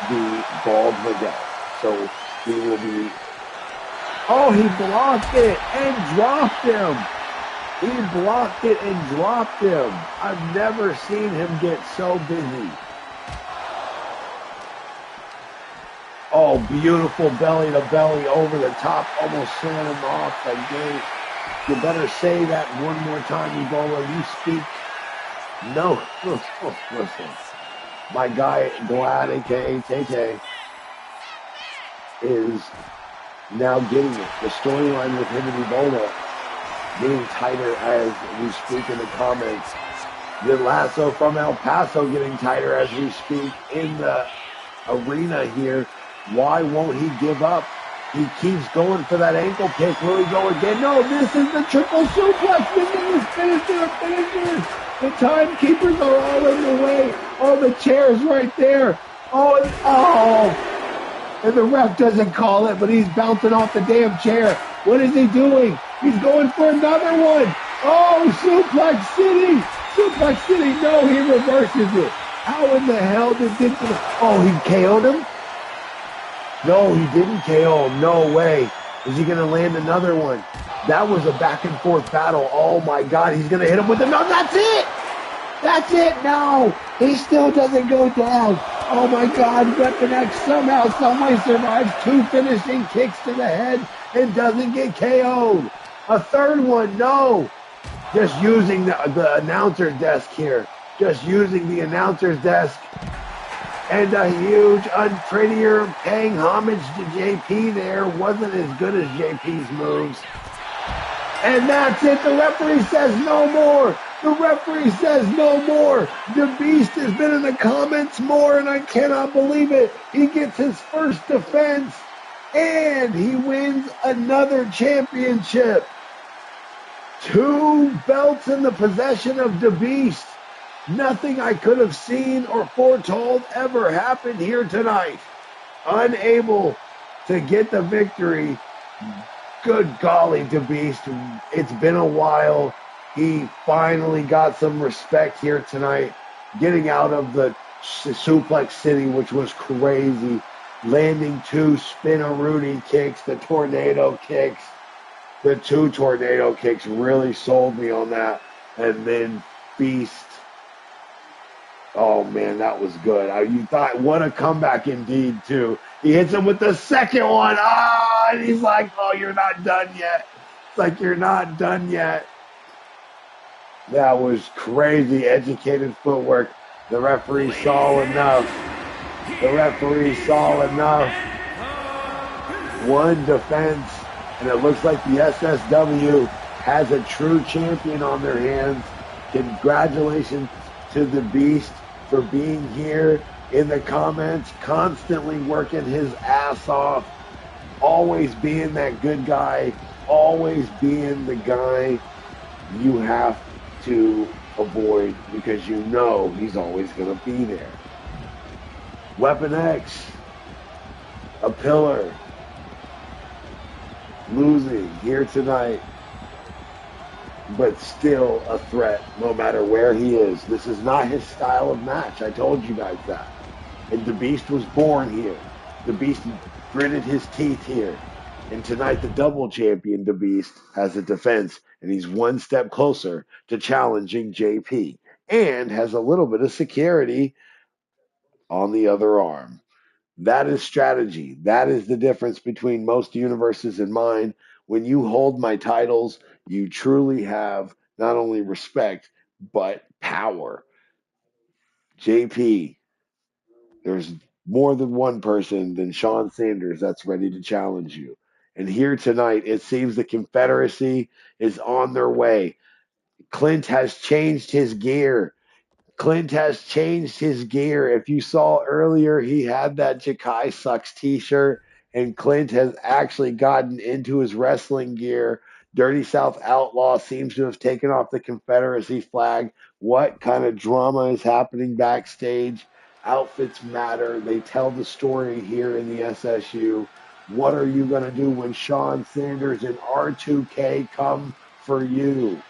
[SPEAKER 1] the bald Miguel. So we will be. Oh, he blocked it and dropped him. He blocked it and dropped him. I've never seen him get so busy. Oh, beautiful belly to belly over the top, almost slam him off the gate. You better say that one more time, Ebola. You speak. No. Listen. My guy, Glad, a.k.a. KK, is now getting it. The storyline with him and Ebola getting tighter as we speak in the comments. The lasso from El Paso getting tighter as we speak in the arena here. Why won't he give up? He keeps going for that ankle kick. Will he go again? No, this is the triple suplex. This is his finisher. The timekeepers are all in the way. Oh, the chair's right there. And the ref doesn't call it, but he's bouncing off the damn chair. What is he doing? He's going for another one. Oh, Suplex City. Suplex City. No, he reverses it. How in the hell did this? Oh, he KO'd him? No, he didn't KO him. No way. Is he going to land another one? That was a back and forth battle. Oh my God. He's going to hit him with no, that's it. That's it. No, he still doesn't go down. Oh my God. Weapon X somehow, someway survives 2 finishing kicks to the head and doesn't get KO'd. A third one. No. Just using the announcer's desk here. Just using the announcer's desk. And a huge, unprettier, paying homage to JP there. Wasn't as good as JP's moves. And that's it. The referee says no more. The referee says no more. The Beast has been in the comments more, and I cannot believe it. He gets his first defense, and he wins another championship. 2 belts in the possession of the Beast. Nothing I could have seen or foretold ever happened here tonight. Unable to get the victory. Good golly, the Beast. It's been a while. He finally got some respect here tonight. Getting out of the Suplex City, which was crazy. Landing 2 spin-a-Rudy kicks, the tornado kicks. The 2 tornado kicks really sold me on that. And then Beast. Oh, man, that was good. You thought, what a comeback indeed, too. He hits him with the second one. And he's like, oh, you're not done yet. It's like, you're not done yet. That was crazy, educated footwork. The referee saw enough. The referee saw enough. 1 defense, and it looks like the SSW has a true champion on their hands. Congratulations to the Beast for being here in the comments, constantly working his ass off, always being that good guy, always being the guy you have to avoid because you know he's always going to be there. Weapon X, a pillar, losing here tonight, but still a threat no matter where he is. This is not his style of match. I told you guys that. And the Beast was born here. The Beast gritted his teeth here. And tonight, the double champion, the Beast, has a defense, and he's 1 step closer to challenging JP, and has a little bit of security on the other arm. That is strategy. That is the difference between most universes and mine. When you hold my titles, you truly have not only respect, but power. JP, there's more than one person than Sean Sanders that's ready to challenge you. And here tonight, it seems the Confederacy is on their way. Clint has changed his gear. Clint has changed his gear. If you saw earlier, he had that Jakai Sucks t-shirt, and Clint has actually gotten into his wrestling gear Dirty South Outlaw seems to have taken off the Confederacy flag. What kind of drama is happening backstage? Outfits matter. They tell the story here in the SSU. What are you going to do when Shawn Sanders and R2K come for you?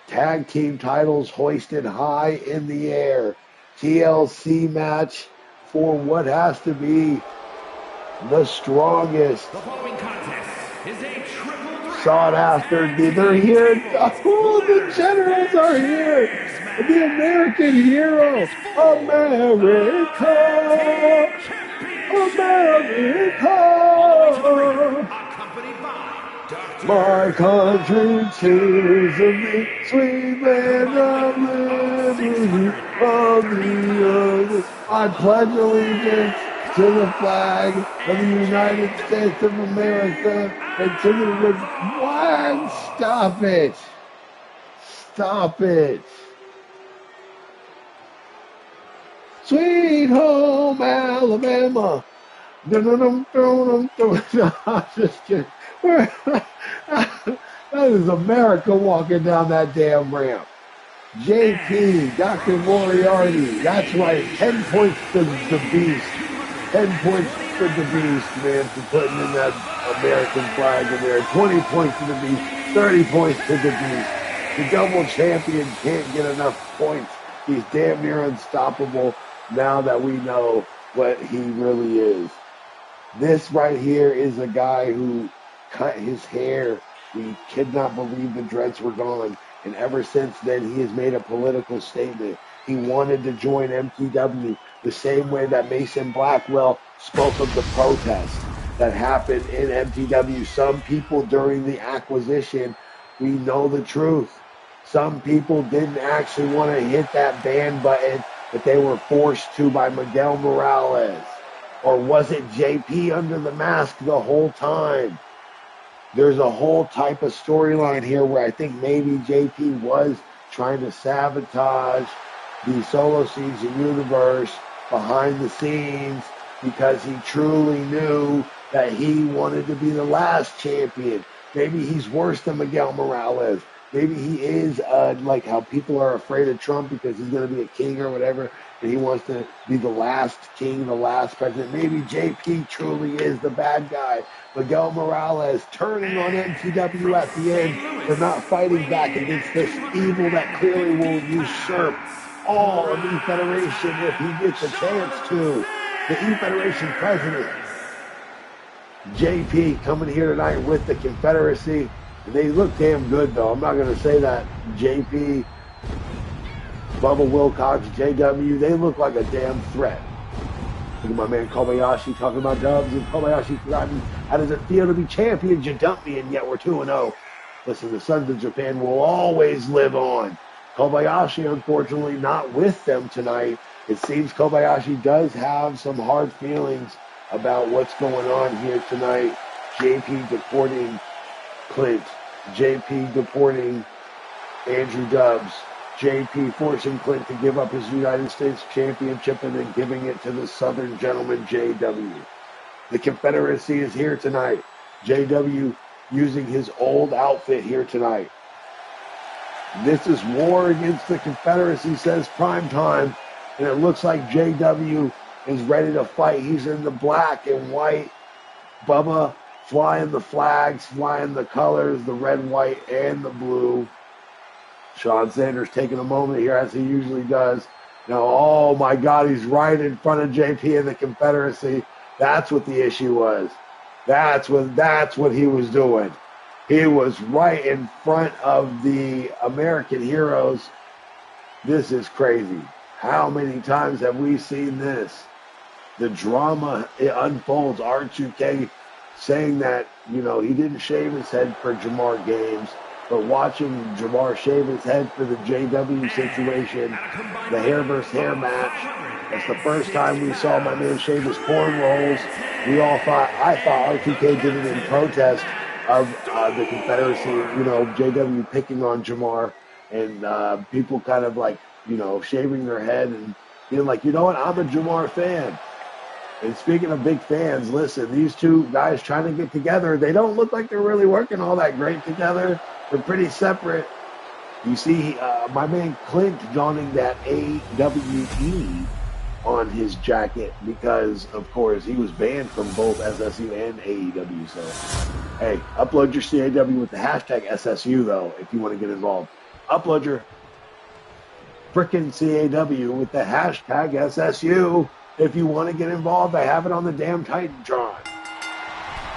[SPEAKER 1] Tag team titles hoisted high in the air. TLC match for what has to be the strongest,
[SPEAKER 2] The following contest is a triple threat
[SPEAKER 1] sought after. They're here. Oh, the Generals are here. The American hero, America, America.
[SPEAKER 2] accompanied by Dr.
[SPEAKER 1] My country chooses the sweet land of liberty of the earth. I pledge allegiance to the flag of the United States of America and to the flag. Stop it. Stop it. Sweet home Alabama. No, I'm just kidding. That is America walking down that damn ramp. JP, Dr. Moriarty, that's right. 10 points to the beast. 10 points to the beast, man, for putting in that American flag in there. 20 points to the beast. 30 points to the beast. The double champion can't get enough points. He's damn near unstoppable now that we know what he really is. This right here is a guy who cut his hair. We could not believe the dreads were gone. And ever since then, he has made a political statement. He wanted to join MTW the same way that Mason Blackwell spoke of the protest that happened in MTW. Some people during the acquisition, we know the truth. Some people didn't actually want to hit that ban button, but they were forced to by Miguel Morales. Or was it JP under the mask the whole time? There's a whole type of storyline here where I think maybe JP was trying to sabotage the Solo Season universe behind the scenes because he truly knew that he wanted to be the last champion. Maybe he's worse than Miguel Morales. Maybe he is like how people are afraid of Trump because he's going to be a king or whatever, and he wants to be the last king, the last president. Maybe JP truly is the bad guy. Miguel Morales turning on MTW at the end for not fighting back against this evil that clearly will usurp all of E-Federation if he gets a chance to. The E-Federation president, JP, coming here tonight with the Confederacy. They look damn good, though. I'm not going to say that. JP, Bubba Wilcox, JW, they look like a damn threat. Look at my man Kobayashi talking about dubs, and Kobayashi forgotten, how does it feel to be champions? You dumped me, and yet we're 2-0. Listen, the Sons of Japan will always live on. Kobayashi, unfortunately, not with them tonight. It seems Kobayashi does have some hard feelings about what's going on here tonight. JP deporting Clint. JP deporting Andrew Dubs. JP forcing Clint to give up his United States Championship and then giving it to the Southern Gentleman JW. The Confederacy is here tonight. JW using his old outfit here tonight. This is war against the Confederacy, says Prime Time. And it looks like JW is ready to fight. He's in the black and white. Bubba flying the flags, flying the colors, the red, white, and the blue. Shawn Sanders taking a moment here, as he usually does. Now, oh my God, he's right in front of JP and the Confederacy. That's what the issue was. That's what he was doing. He was right in front of the American heroes. This is crazy. How many times have we seen this? The drama, it unfolds. R2K saying that, you know, he didn't shave his head for Jamar Games, but watching Jamar shave his head for the JW situation, the hair versus hair match, that's the first time we saw my man shave his cornrows. I thought R2K did it in protest of the Confederacy, you know, JW picking on Jamar, and people kind of like, you know, shaving their head and being like, you know what, I'm a Jamar fan. And speaking of big fans, listen, these two guys trying to get together, they don't look like they're really working all that great together. They're pretty separate. You see my man Clint donning that AWE on his jacket because, of course, he was banned from both SSU and AEW. So, hey, upload your CAW with the hashtag SSU, though, if you want to get involved. Upload your frickin' CAW with the hashtag SSU if you want to get involved. I have it on the damn Titantron.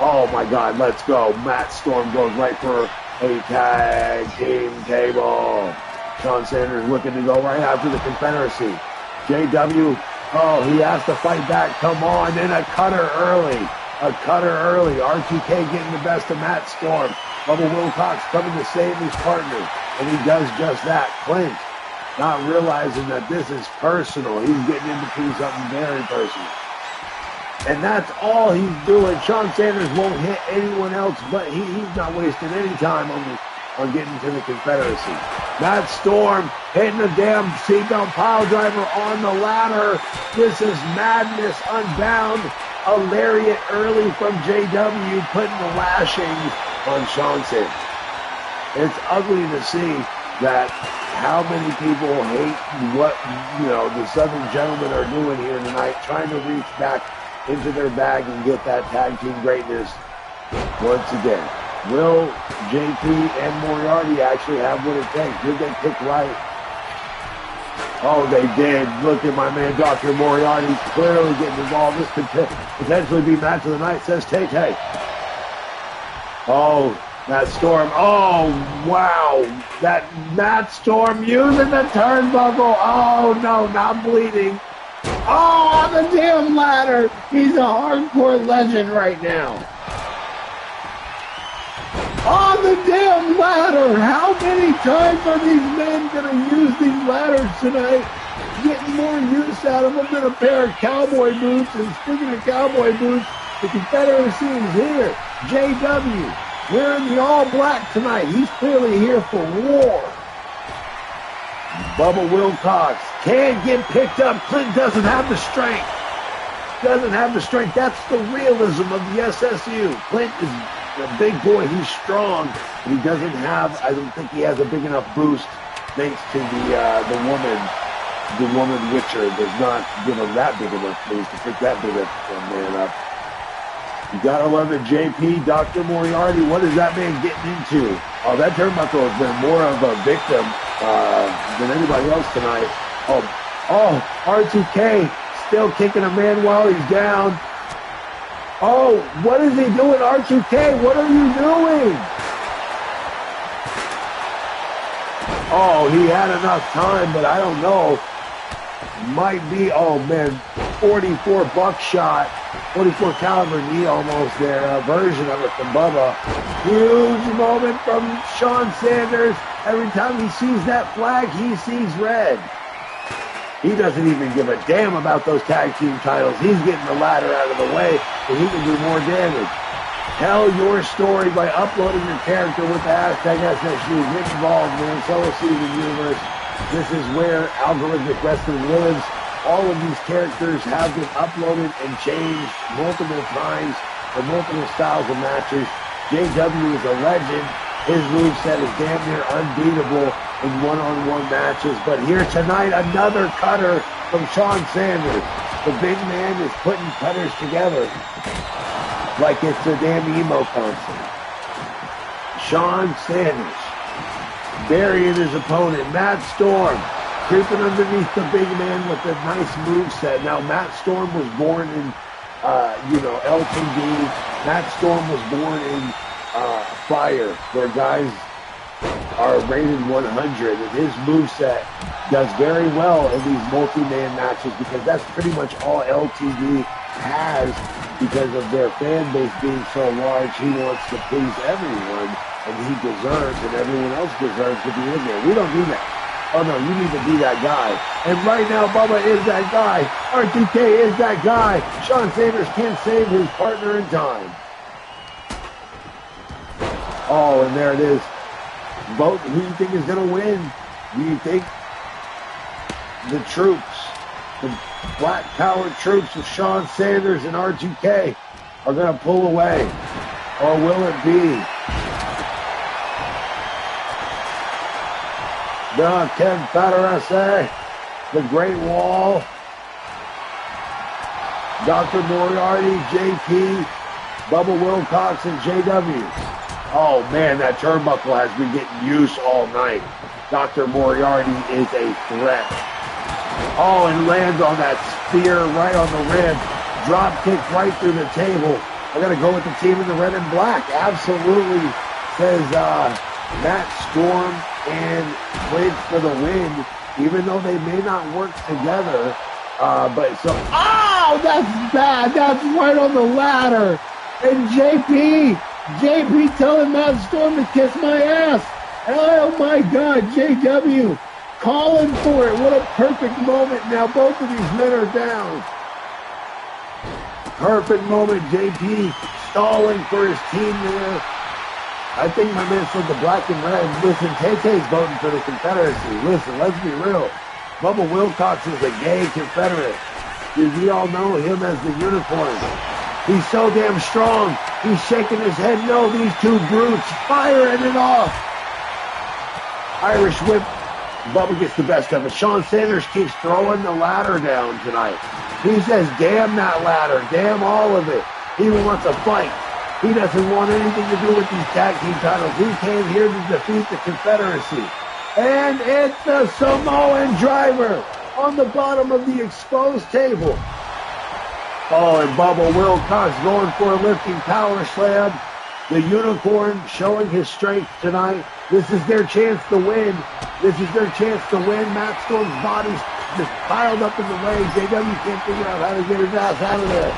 [SPEAKER 1] Oh, my God, let's go. Matt Storm goes right for a tag team table. Sean Sanders looking to go right after the Confederacy. JW, oh, he has to fight back. Come on, and a cutter early. A cutter early. R2K getting the best of Matt Storm. Bubba Wilcox coming to save his partner, and he does just that. Clint, not realizing that this is personal. He's getting into something very personal. And that's all he's doing. Sean Sanders won't hit anyone else, but he's not wasting any time on getting to the Confederacy. Matt Storm hitting a damn seatbelt pile driver on the ladder. This is madness unbound. A lariat early from JW, putting the lashing on Sean Sanders. It's ugly to see that how many people hate what, the Southern Gentlemen are doing here tonight, trying to reach back into their bag and get that tag team greatness once again. Will JP and Moriarty actually have what it takes? Did they pick right? Oh, they did. Look at my man, Dr. Moriarty, clearly getting involved. This could potentially be match of the night, says Tay-Tay. Oh, Matt Storm. Oh, wow. That Matt Storm using the turnbuckle. Oh, no, not bleeding. Oh, on the damn ladder. He's a hardcore legend right now. On the damn ladder. How many times are these men going to use these ladders tonight? Getting more use out of them than a pair of cowboy boots. And speaking of cowboy boots, the Confederacy is here. JW, wearing the all black tonight. He's clearly here for war. Bubba Wilcox can't get picked up. Clint doesn't have the strength. Doesn't have the strength. That's the realism of the SSU. Clint is a big boy. He's strong, but he doesn't have, I don't think he has a big enough boost thanks to the woman. The woman Witcher does not give him that big enough boost to pick that big of a man up. You gotta love it, JP. Dr. Moriarty, what is that man getting into? Oh, that turnbuckle has been more of a victim than anybody else tonight. Oh, R2K still kicking a man while he's down. Oh, what is he doing, R2K? What are you doing? Oh, he had enough time, but I don't know. Might be, oh man, 44 buckshot, 44 caliber knee almost there, a version of it from Bubba. Huge moment from Sean Sanders. Every time he sees that flag, he sees red. He doesn't even give a damn about those tag team titles. He's getting the ladder out of the way so he can do more damage. Tell your story by uploading your character with the hashtag SSU. Get involved, man. Solo Season Universe. This is where algorithmic wrestling lives. All of these characters have been uploaded and changed multiple times for multiple styles of matches. JW is a legend. His moveset is damn near unbeatable in one-on-one matches. But here tonight, another cutter from Sean Sanders. The big man is putting cutters together like it's a damn emo concert. Sean Sanders burying his opponent. Matt Storm creeping underneath the big man with a nice moveset. Now, Matt Storm was born in, LTD. Matt Storm was born in Fire, where guys are rated 100, and his moveset does very well in these multi-man matches because that's pretty much all LTD has because of their fan base being so large. He wants to please everyone, and he deserves, and everyone else deserves to be in there. We don't do that. Oh no, you need to be that guy. And right now, Bubba is that guy. R2K is that guy. Sean Sanders can't save his partner in time. Oh, and there it is. Vote who you think is going to win. Do you think the troops The black power troops of Sean Sanders and R2K are going to pull away. Or will it be the Confederacy, the Great Wall, Dr. Moriarty, JP, Bubba Wilcox, and JW? Oh man, that turnbuckle has been getting used all night. Dr. Moriarty is a threat. Oh, and lands on that spear right on the rib. Drop kick right through the table. I'm going to go with the team in the red and black. Absolutely, says Matt Storm and Clint for the win, even though they may not work together. But so, oh, that's bad. That's right on the ladder. And JP telling Matt Storm to kiss my ass. Oh my God, JW calling for it. What a perfect moment. Now both of these men are down. Perfect moment. JP stalling for his team there. I think my man said the black and red. Listen, Tay-Tay's voting for the Confederacy. Listen, let's be real. Bubba Wilcox is a gay Confederate. Did we all know him as the unicorn? He's so damn strong. He's shaking his head. No, these two brutes firing it off. Irish whip. Bubba gets the best of it. Sean Sanders keeps throwing the ladder down tonight. He says, damn that ladder. Damn all of it. He wants a fight. He doesn't want anything to do with these tag team titles. He came here to defeat the Confederacy. And it's the Samoan driver on the bottom of the exposed table. Oh, and Bubba Wilcox going for a lifting power slam. The unicorn showing his strength tonight. This is their chance to win. This is their chance to win. Matt Storm's body's just piled up in the way. JW can't figure out how to get his ass out of there.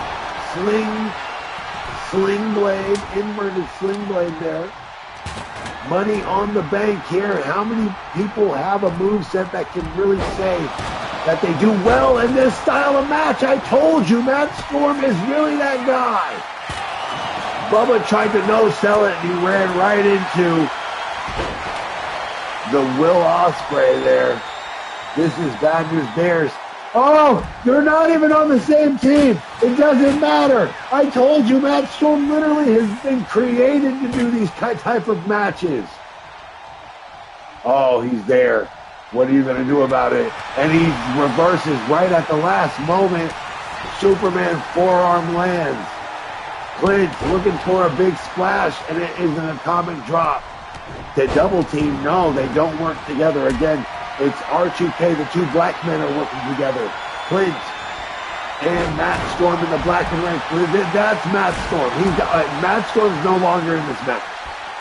[SPEAKER 1] Sling blade, inverted sling blade there. Money on the bank here. How many people have a moveset that can really say that they do well in this style of match? I told you, Matt Storm is really that guy. Bubba tried to no-sell it, and he ran right into the Will Ospreay there. This is bad news bears. Oh, they're not even on the same team. It doesn't matter. I told you, Matt Storm literally has been created to do these type of matches. Oh, he's there. What are you going to do about it? And he reverses right at the last moment. Superman forearm lands. Clint looking for a big splash, and it is an atomic drop. The double team, no, they don't work together. Again, it's R2K, the two black men are working together. Clint and Matt Storm in the black and red. That's Matt Storm. Matt Storm's no longer in this match.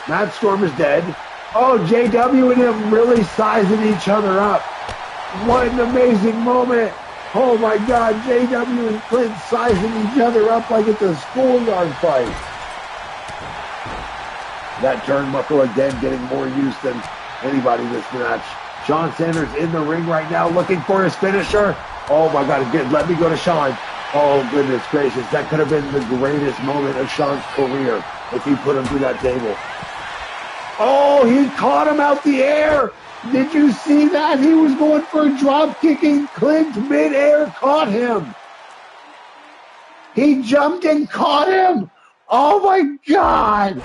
[SPEAKER 1] Matt Storm is dead. Oh, JW and him really sizing each other up. What an amazing moment. Oh my God, JW and Clint sizing each other up like it's a schoolyard fight. That turnbuckle again getting more use than anybody this match. Sean Sanders in the ring right now looking for his finisher. Oh my God, good. Let me go to Sean. Oh goodness gracious, that could have been the greatest moment of Sean's career if he put him through that table. Oh, he caught him out the air. Did you see that? He was going for a drop kicking. Clint midair caught him. He jumped and caught him. Oh my God.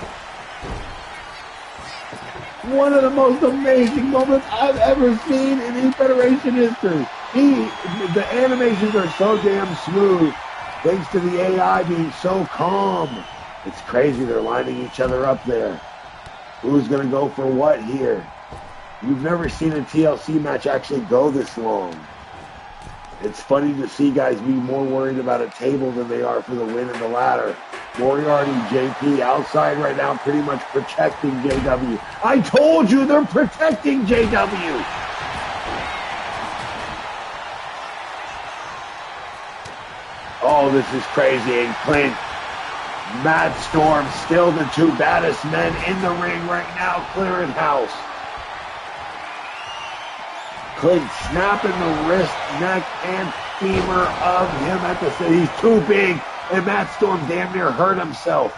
[SPEAKER 1] One of the most amazing moments I've ever seen in Federation history. The animations are so damn smooth, thanks to the AI being so calm. It's crazy they're lining each other up there. Who's going to go for what here? You've never seen a TLC match actually go this long. It's funny to see guys be more worried about a table than they are for the win in the ladder. Moriarty, JP outside right now pretty much protecting JW. I told you they're protecting JW. Oh, this is crazy. And Clint, Matt Storm, still the two baddest men in the ring right now, clearing house. Clint snapping the wrist, neck, and femur of him at the city. He's too big, and Matt Storm damn near hurt himself.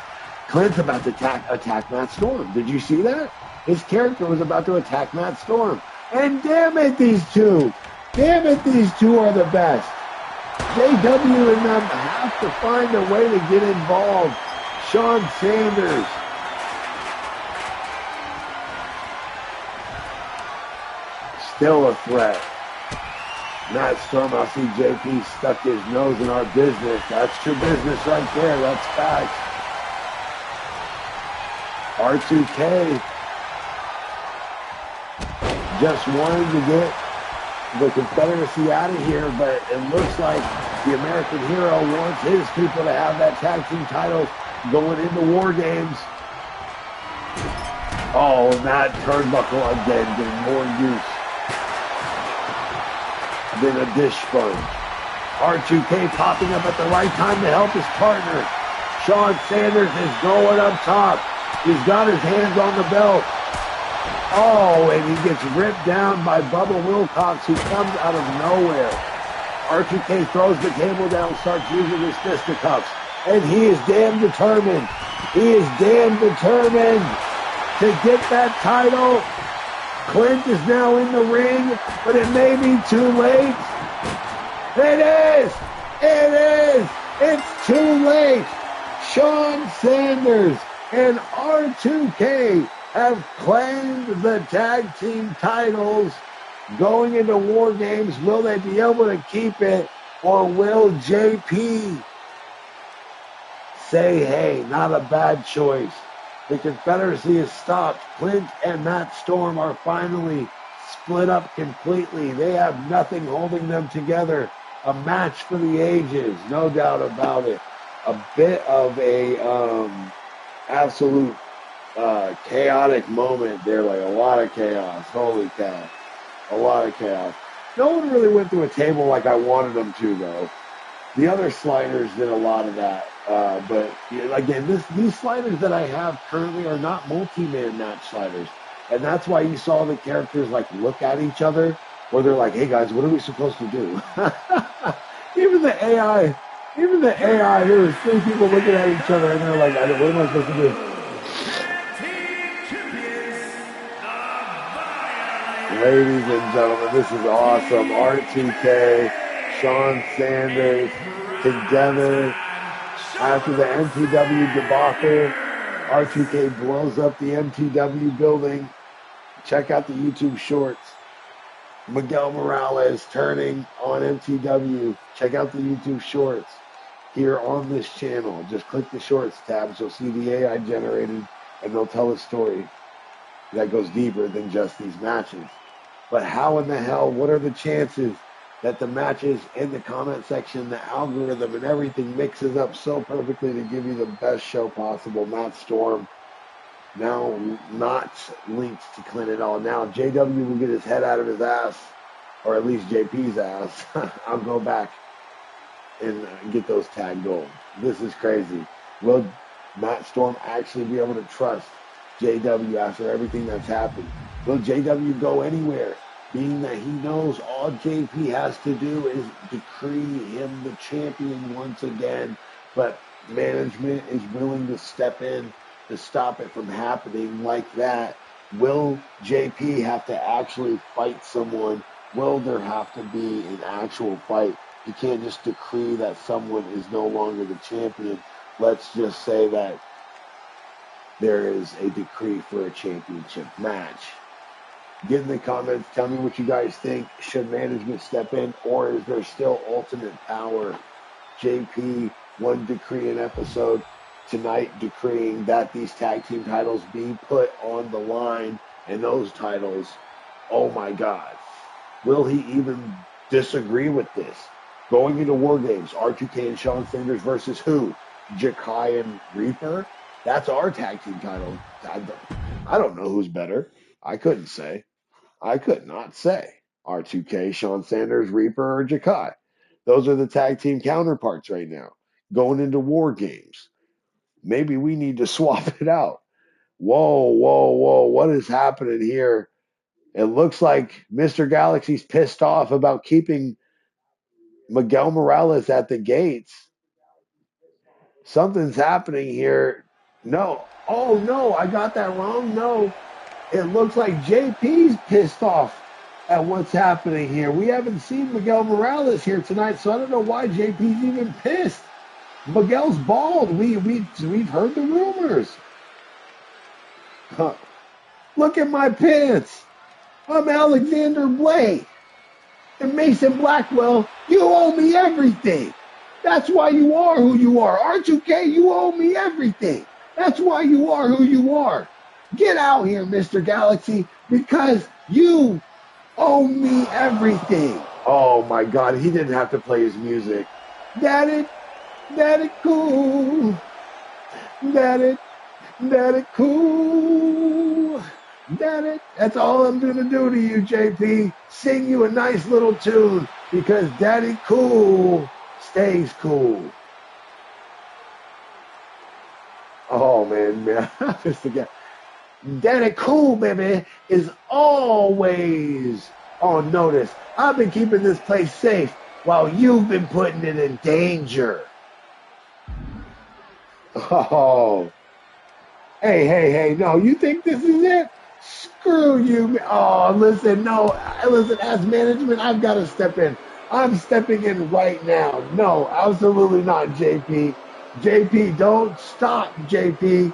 [SPEAKER 1] Clint's about to attack Matt Storm. Did you see that? His character was about to attack Matt Storm. And damn it, these two. Damn it, these two are the best. JW and them have to find a way to get involved. Sean Sanders. Still a threat. Matt Storm, I see JP stuck his nose in our business. That's true business right there. That's facts. R2K just wanted to get the Confederacy out of here, but it looks like the American Hero wants his people to have that tag team title going into WarGames. Oh, and that turnbuckle again getting more use than a dish sponge. R2K popping up at the right time to help his partner. Sean Sanders is going up top. He's got his hands on the belt. Oh, and he gets ripped down by Bubba Wilcox, who comes out of nowhere. R2K throws the table down, starts using his fisticuffs. And he is damn determined. He is damn determined to get that title. Clint is now in the ring, but it may be too late. It is! It is! It's too late! Sean Sanders and R2K have claimed the tag team titles going into WarGames. Will they be able to keep it, or will JP say, hey, not a bad choice? The Confederacy is stopped. Clint and Matt Storm are finally split up completely. They have nothing holding them together. A match for the ages, no doubt about it. A bit of a absolute chaotic moment there, like a lot of chaos. Holy cow. A lot of chaos. No one really went through a table like I wanted them to, though. The other sliders did a lot of that. But again, these sliders that I have currently are not multi-man match sliders. And that's why you saw the characters like look at each other, where they're like, hey guys, what are we supposed to do? Even the AI, there was three people looking at each other and they're like, what am I supposed to do? Ladies and gentlemen, this is awesome. R2K, Sean Sanders together after the MTW debacle. R2K blows up the MTW building. Check out the YouTube shorts. Miguel Morales turning on MTW. Check out the YouTube shorts here on this channel. Just click the shorts tabs. You'll see the AI generated, and they'll tell a story that goes deeper than just these matches. But how in the hell, what are the chances that the matches in the comment section, the algorithm and everything mixes up so perfectly to give you the best show possible? Matt Storm now not linked to Clint at all. Now JW will get his head out of his ass, or at least JP's ass. I'll go back and get those tag gold. This is crazy. Will Matt Storm actually be able to trust JW after everything that's happened? Will JW go anywhere, being that he knows all JP has to do is decree him the champion once again, but management is willing to step in to stop it from happening like that? Will JP have to actually fight someone? Will there have to be an actual fight? You can't just decree that someone is no longer the champion. Let's just say that there is a decree for a championship match. Get in the comments. Tell me what you guys think. Should management step in, or is there still ultimate power? JP, one decree an episode tonight, decreeing that these tag team titles be put on the line, and those titles, oh my God. Will he even disagree with this? Going into WarGames, R2K and Sean Sanders versus who? Jakai and Reaper? That's our tag team title. I don't know who's better. I couldn't say. I could not say. R2K, Sean Sanders, Reaper, or Jakai. Those are the tag team counterparts right now. Going into WarGames. Maybe we need to swap it out. Whoa, whoa, whoa. What is happening here? It looks like Mr. Galaxy's pissed off about keeping Miguel Morales at the gates. Something's happening here. No. Oh, no. I got that wrong. No. It looks like JP's pissed off at what's happening here. We haven't seen Miguel Morales here tonight, so I don't know why JP's even pissed. Miguel's bald. We've heard the rumors. Huh. Look at my pants. I'm Alexander Blake. And Mason Blackwell, you owe me everything. That's why you are who you are. R2K, you owe me everything. That's why you are who you are. Get out here, Mr. Galaxy, because you owe me everything. Oh my God, he didn't have to play his music. That it cool. That it cool. That's all I'm gonna do to you, JP. Sing you a nice little tune because Daddy Cool stays cool. Oh man, I just forget. Daddy Cool, baby, is always on notice. I've been keeping this place safe while you've been putting it in danger. Oh. Hey, no, you think this is it? Screw you. Oh, listen, no. Listen, as management, I've got to step in. I'm stepping in right now. No, absolutely not, JP. JP, don't stop, JP.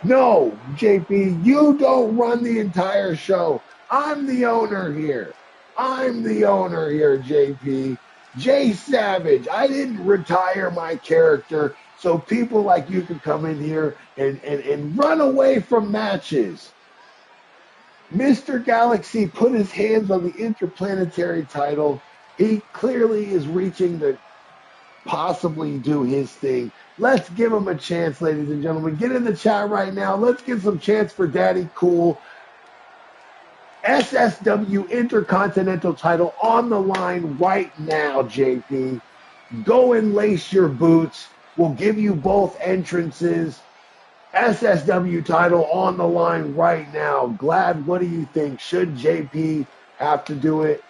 [SPEAKER 1] No, JP, you don't run the entire show. I'm the owner here. I'm the owner here, JP. Jay Savage, I didn't retire my character so people like you can come in here and run away from matches. Mr. Galaxy put his hands on the interplanetary title. He clearly is reaching to possibly do his thing. Let's give him a chance, ladies and gentlemen. Get in the chat right now. Let's get some chance for Daddy Cool. SSW Intercontinental title on the line right now, JP. Go and lace your boots. We'll give you both entrances. SSW title on the line right now. Glad, what do you think? Should JP have to do it?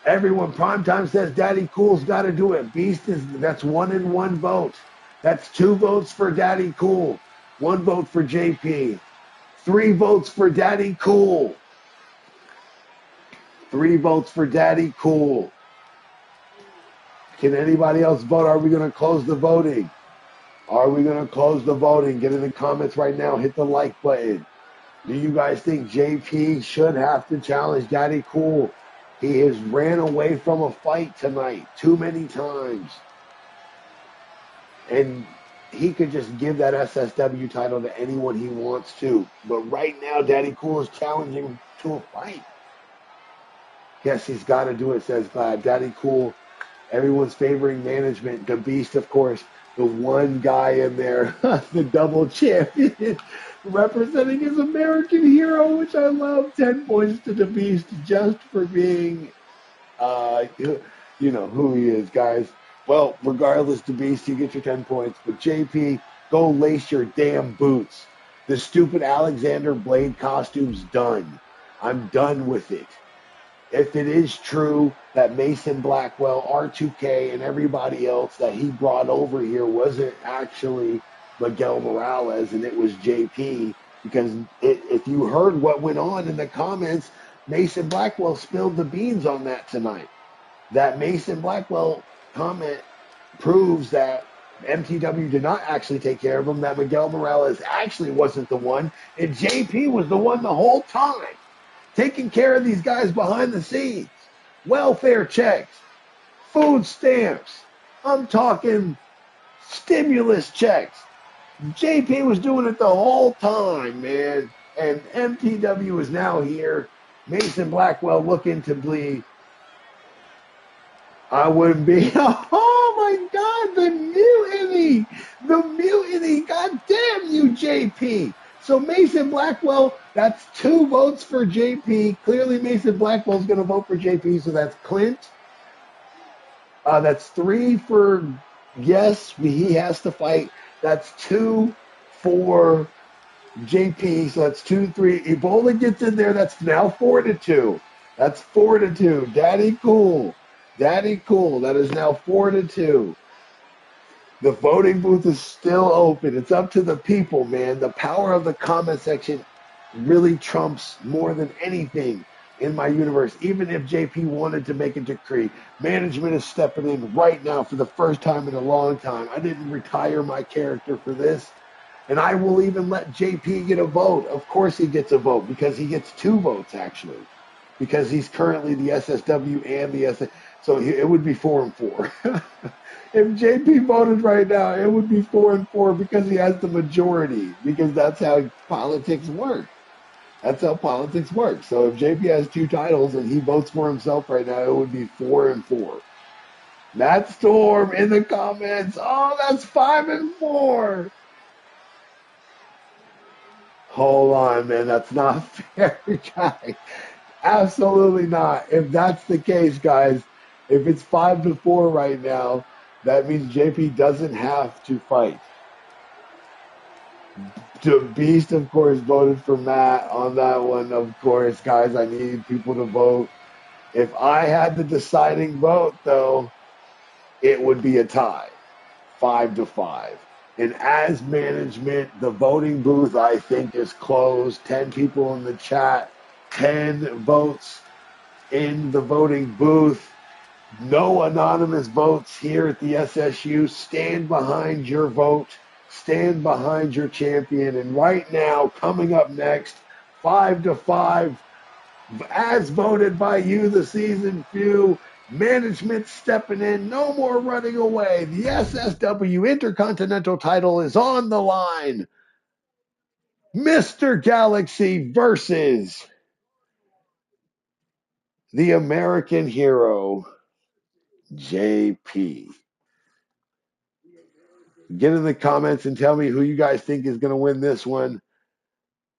[SPEAKER 1] Everyone, Primetime says Daddy Cool's got to do it. Beast that's 1-1 vote. That's 2 votes for Daddy Cool. 1 vote for JP. 3 votes for Daddy Cool. 3 votes for Daddy Cool. Can anybody else vote? Are we going to close the voting? Are we going to close the voting? Get in the comments right now. Hit the like button. Do you guys think JP should have to challenge Daddy Cool? He has ran away from a fight tonight too many times. And he could just give that SSW title to anyone he wants to. But right now, Daddy Cool is challenging him to a fight. Yes, he's got to do it, says Glad. Daddy Cool, everyone's favoring management. The Beast, of course, the one guy in there, the double champion, representing his American hero, which I love. 10 points to the Beast just for being, you know who he is, guys. Well, regardless, the Beast, you get your 10 points. But JP, go lace your damn boots. The stupid Alexander Blade costume's done. I'm done with it. If it is true that Mason Blackwell, R2K, and everybody else that he brought over here wasn't actually Miguel Morales and it was JP, because if you heard what went on in the comments, Mason Blackwell spilled the beans on that tonight. That Mason Blackwell comment proves that MTW did not actually take care of him, that Miguel Morales actually wasn't the one, and JP was the one the whole time. Taking care of these guys behind the scenes. Welfare checks. Food stamps. I'm talking stimulus checks. JP was doing it the whole time, man. And MTW is now here. Mason Blackwell looking to bleed. I wouldn't be. Oh my God, the mutiny. The mutiny. God damn you, JP. So Mason Blackwell, that's 2 votes for JP. Clearly Mason Blackwell's going to vote for JP, so that's Clint. That's 3 for yes, he has to fight. That's 2 for JP, so that's 2-3. Ebola gets in there, that's now 4-2. That's 4-2. Daddy Cool. Daddy Cool, that is now 4-2. The voting booth is still open. It's up to the people, man. The power of the comment section really trumps more than anything in my universe. Even if JP wanted to make a decree, management is stepping in right now for the first time in a long time. I didn't retire my character for this. And I will even let JP get a vote. Of course he gets a vote because he gets 2 votes, actually. Because he's currently the SSW and the SS. So it would be 4 and 4. If JP voted right now, it would be 4 and 4 because he has the majority. Because that's how politics work. That's how politics work. So if JP has 2 titles and he votes for himself right now, it would be 4 and 4. Matt Storm in the comments. Oh, that's 5 and 4. Hold on, man. That's not fair, guys. Absolutely not. If that's the case, guys, if it's 5 to 4 right now, that means JP doesn't have to fight. The Beast, of course, voted for Matt on that one. Of course, guys, I need people to vote. If I had the deciding vote, though, it would be a tie, 5 to 5. And as management, the voting booth, I think, is closed. 10 people in the chat, 10 votes in the voting booth. No anonymous votes here at the SSU. Stand behind your vote. Stand behind your champion. And right now, coming up next, 5 to 5, as voted by you, the season few. Management stepping in. No more running away. The SSW Intercontinental title is on the line. Mr. Galaxy versus the American hero, JP. Get in the comments and tell me who you guys think is going to win this one.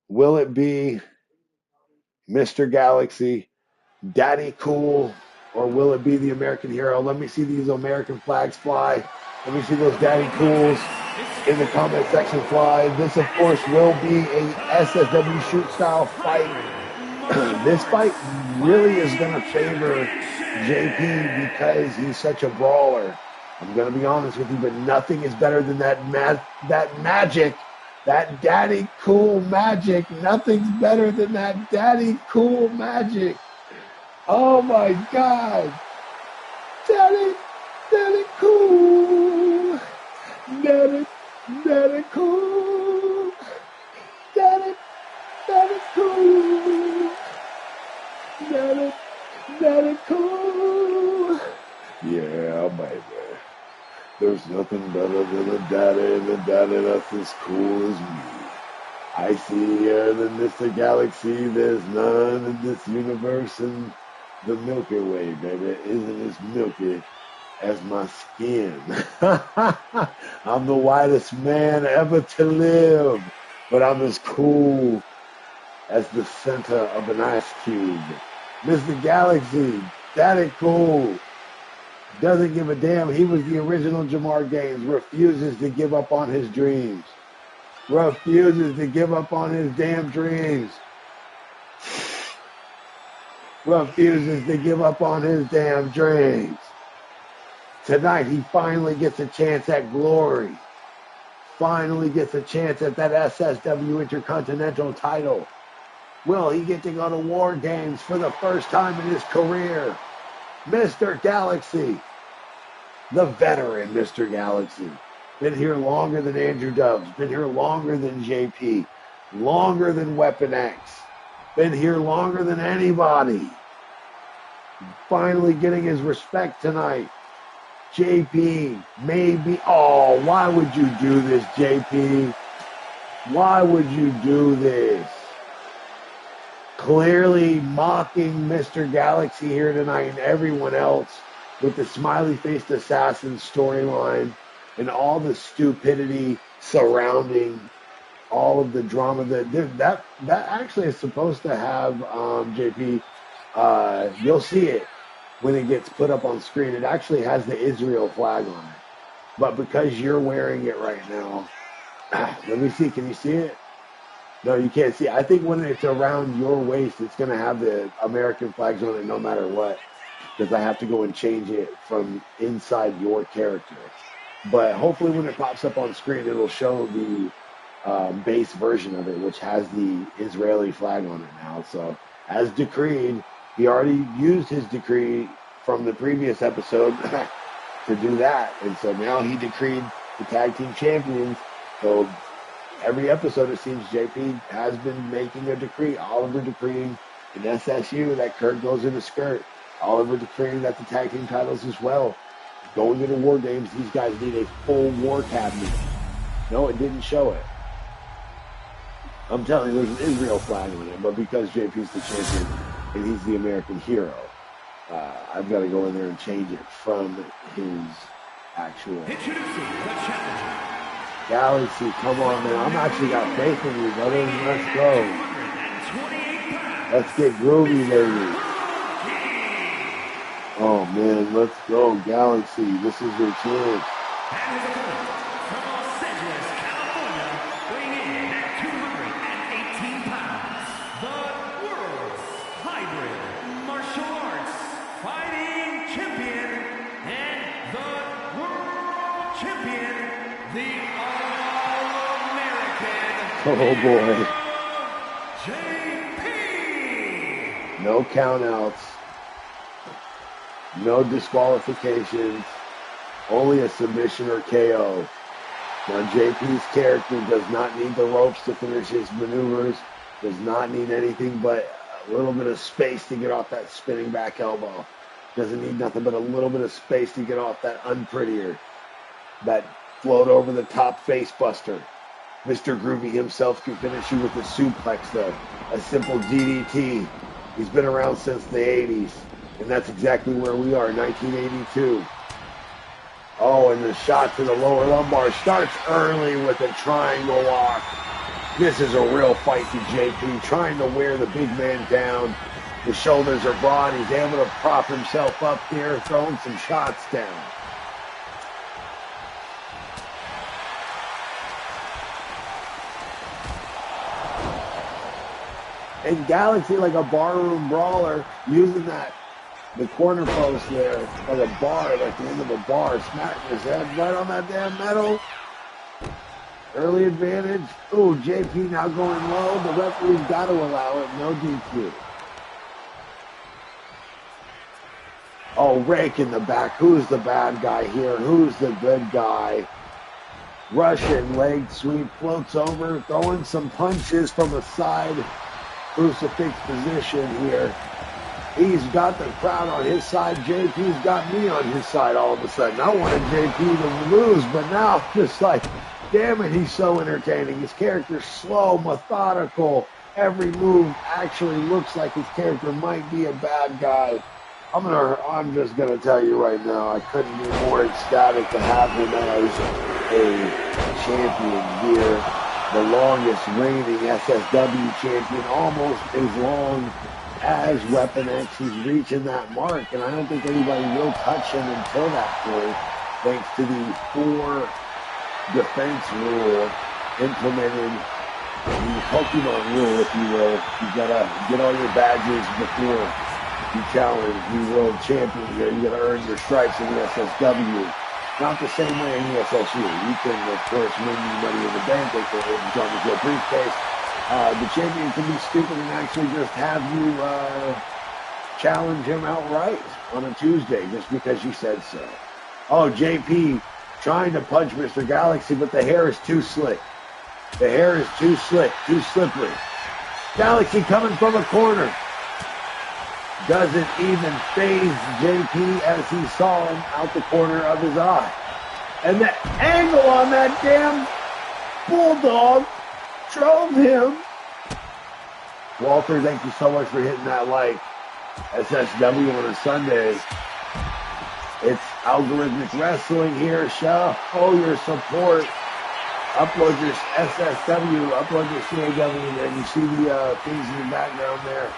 [SPEAKER 1] Will it be Mr. Galaxy, Daddy Cool, or will it be the American hero? Let me see these American flags fly. Let me see those Daddy Cools in the comment section fly. This, of course, will be a SSW shoot style fight. This fight really is going to favor JP because he's such a brawler. I'm going to be honest with you, but nothing is better than that magic, that Daddy Cool magic. Nothing's better than that Daddy Cool magic. Oh my God. Daddy Cool. Daddy Cool. Daddy Cool. Daddy Cool. Yeah, baby. There's nothing better than a daddy that's as cool as me. I see than Mr. Galaxy, there's none in this universe, and the Milky Way, baby, isn't as milky as my skin. I'm the whitest man ever to live, but I'm as cool as the center of an ice cube. Mr. Galaxy, Daddy Cool, doesn't give a damn. He was the original WarGames, refuses to give up on his dreams. Refuses to give up on his damn dreams. Refuses to give up on his damn dreams. Tonight, he finally gets a chance at glory. Finally gets a chance at that SSW Intercontinental title. Will he get to go to WarGames for the first time in his career? Mr. Galaxy, the veteran Mr. Galaxy. Been here longer than Andrew Doves. Been here longer than JP. Longer than Weapon X. Been here longer than anybody. Finally getting his respect tonight. JP, maybe. Oh, why would you do this, JP? Why would you do this? Clearly mocking Mr. Galaxy here tonight and everyone else with the smiley-faced assassin storyline and all the stupidity surrounding all of the drama that actually is supposed to have JP. You'll see it when it gets put up on screen. It actually has the Israel flag on it, but because you're wearing it right now, let me see. Can you see it? No, you can't see. I think when it's around your waist, it's going to have the American flags on it no matter what, because I have to go and change it from inside your character. But hopefully when it pops up on screen, it'll show the base version of it, which has the Israeli flag on it now. So as decreed, He already used his decree from the previous episode to do that. And so now he decreed the tag team champions. So every episode, it seems JP has been making a decree. Oliver decreeing in SSU that Kurt goes in a skirt. Oliver decreeing that the tag team titles as well. Going into WarGames, these guys need a full war cabinet. No, it didn't show it. I'm telling you, there's an Israel flag on it, but because JP's the champion and he's the American hero, I've got to go in there and change it from his actual.
[SPEAKER 2] Introducing the challenger.
[SPEAKER 1] Galaxy, come on, man. I'm actually got faith in you, brother. Let's go.
[SPEAKER 2] 228 pounds.
[SPEAKER 1] Let's get groovy, baby. Oh, man. Let's go, Galaxy. This is your chance.
[SPEAKER 2] And his opponent from Los Angeles, California, weighing in at 218 pounds, the world's hybrid martial arts fighting champion and the world champion, the All-American.
[SPEAKER 1] Oh, boy.
[SPEAKER 2] JP.
[SPEAKER 1] No countouts. No disqualifications. Only a submission or KO. Now, JP's character does not need the ropes to finish his maneuvers. Does not need anything but a little bit of space to get off that spinning back elbow. Doesn't need nothing but a little bit of space to get off that unprettier. That float over the top face buster. Mr. Groovy himself can finish you with a suplex, though. A simple DDT. He's been around since the 80s. And that's exactly where we are, 1982. Oh, and the shot to the lower lumbar starts early with a triangle lock. This is a real fight to JP, trying to wear the big man down. The shoulders are broad. He's able to prop himself up here, throwing some shots down. And Galaxy, like a barroom brawler, using the corner post there, like a bar, like the end of a bar, smacking his head right on that damn metal. Early advantage. Ooh, JP now going low. The referee's got to allow it. No DQ. Oh, rake in the back. Who's the bad guy here? Who's the good guy? Russian leg sweep, floats over, throwing some punches from a side crucifix position here. He's got the crowd on his side. JP's got me on his side all of a sudden. I wanted JP to lose, but now I'm just like, damn it, he's so entertaining. His character's slow, methodical. Every move actually looks like his character might be a bad guy. I'm just gonna tell you right now, I couldn't be more ecstatic to have him as a champion here. The longest reigning SSW champion, almost as long as Weapon X. He's reaching that mark, and I don't think anybody will touch him until that point, thanks to the 4 defense rule implemented, the Pokemon rule, if you will. You gotta get all your badges before you challenge the world champion here. You gotta earn your stripes in the SSW. Not the same way in the SSU. You can, of course, win you money in the bank. They can jump into your briefcase. The champion can be stupid and actually just have you challenge him outright on a Tuesday just because you said so. Oh, JP trying to punch Mr. Galaxy, but the hair is too slick. The hair is too slick, too slippery. Galaxy coming from a corner. Doesn't even faze JP as he saw him out the corner of his eye. And the angle on that damn bulldog drove him. Walter, thank you so much for hitting that like. SSW on a Sunday. It's algorithmic wrestling here. Show your support. Upload your SSW, upload your CAW, and you see the things in the background there.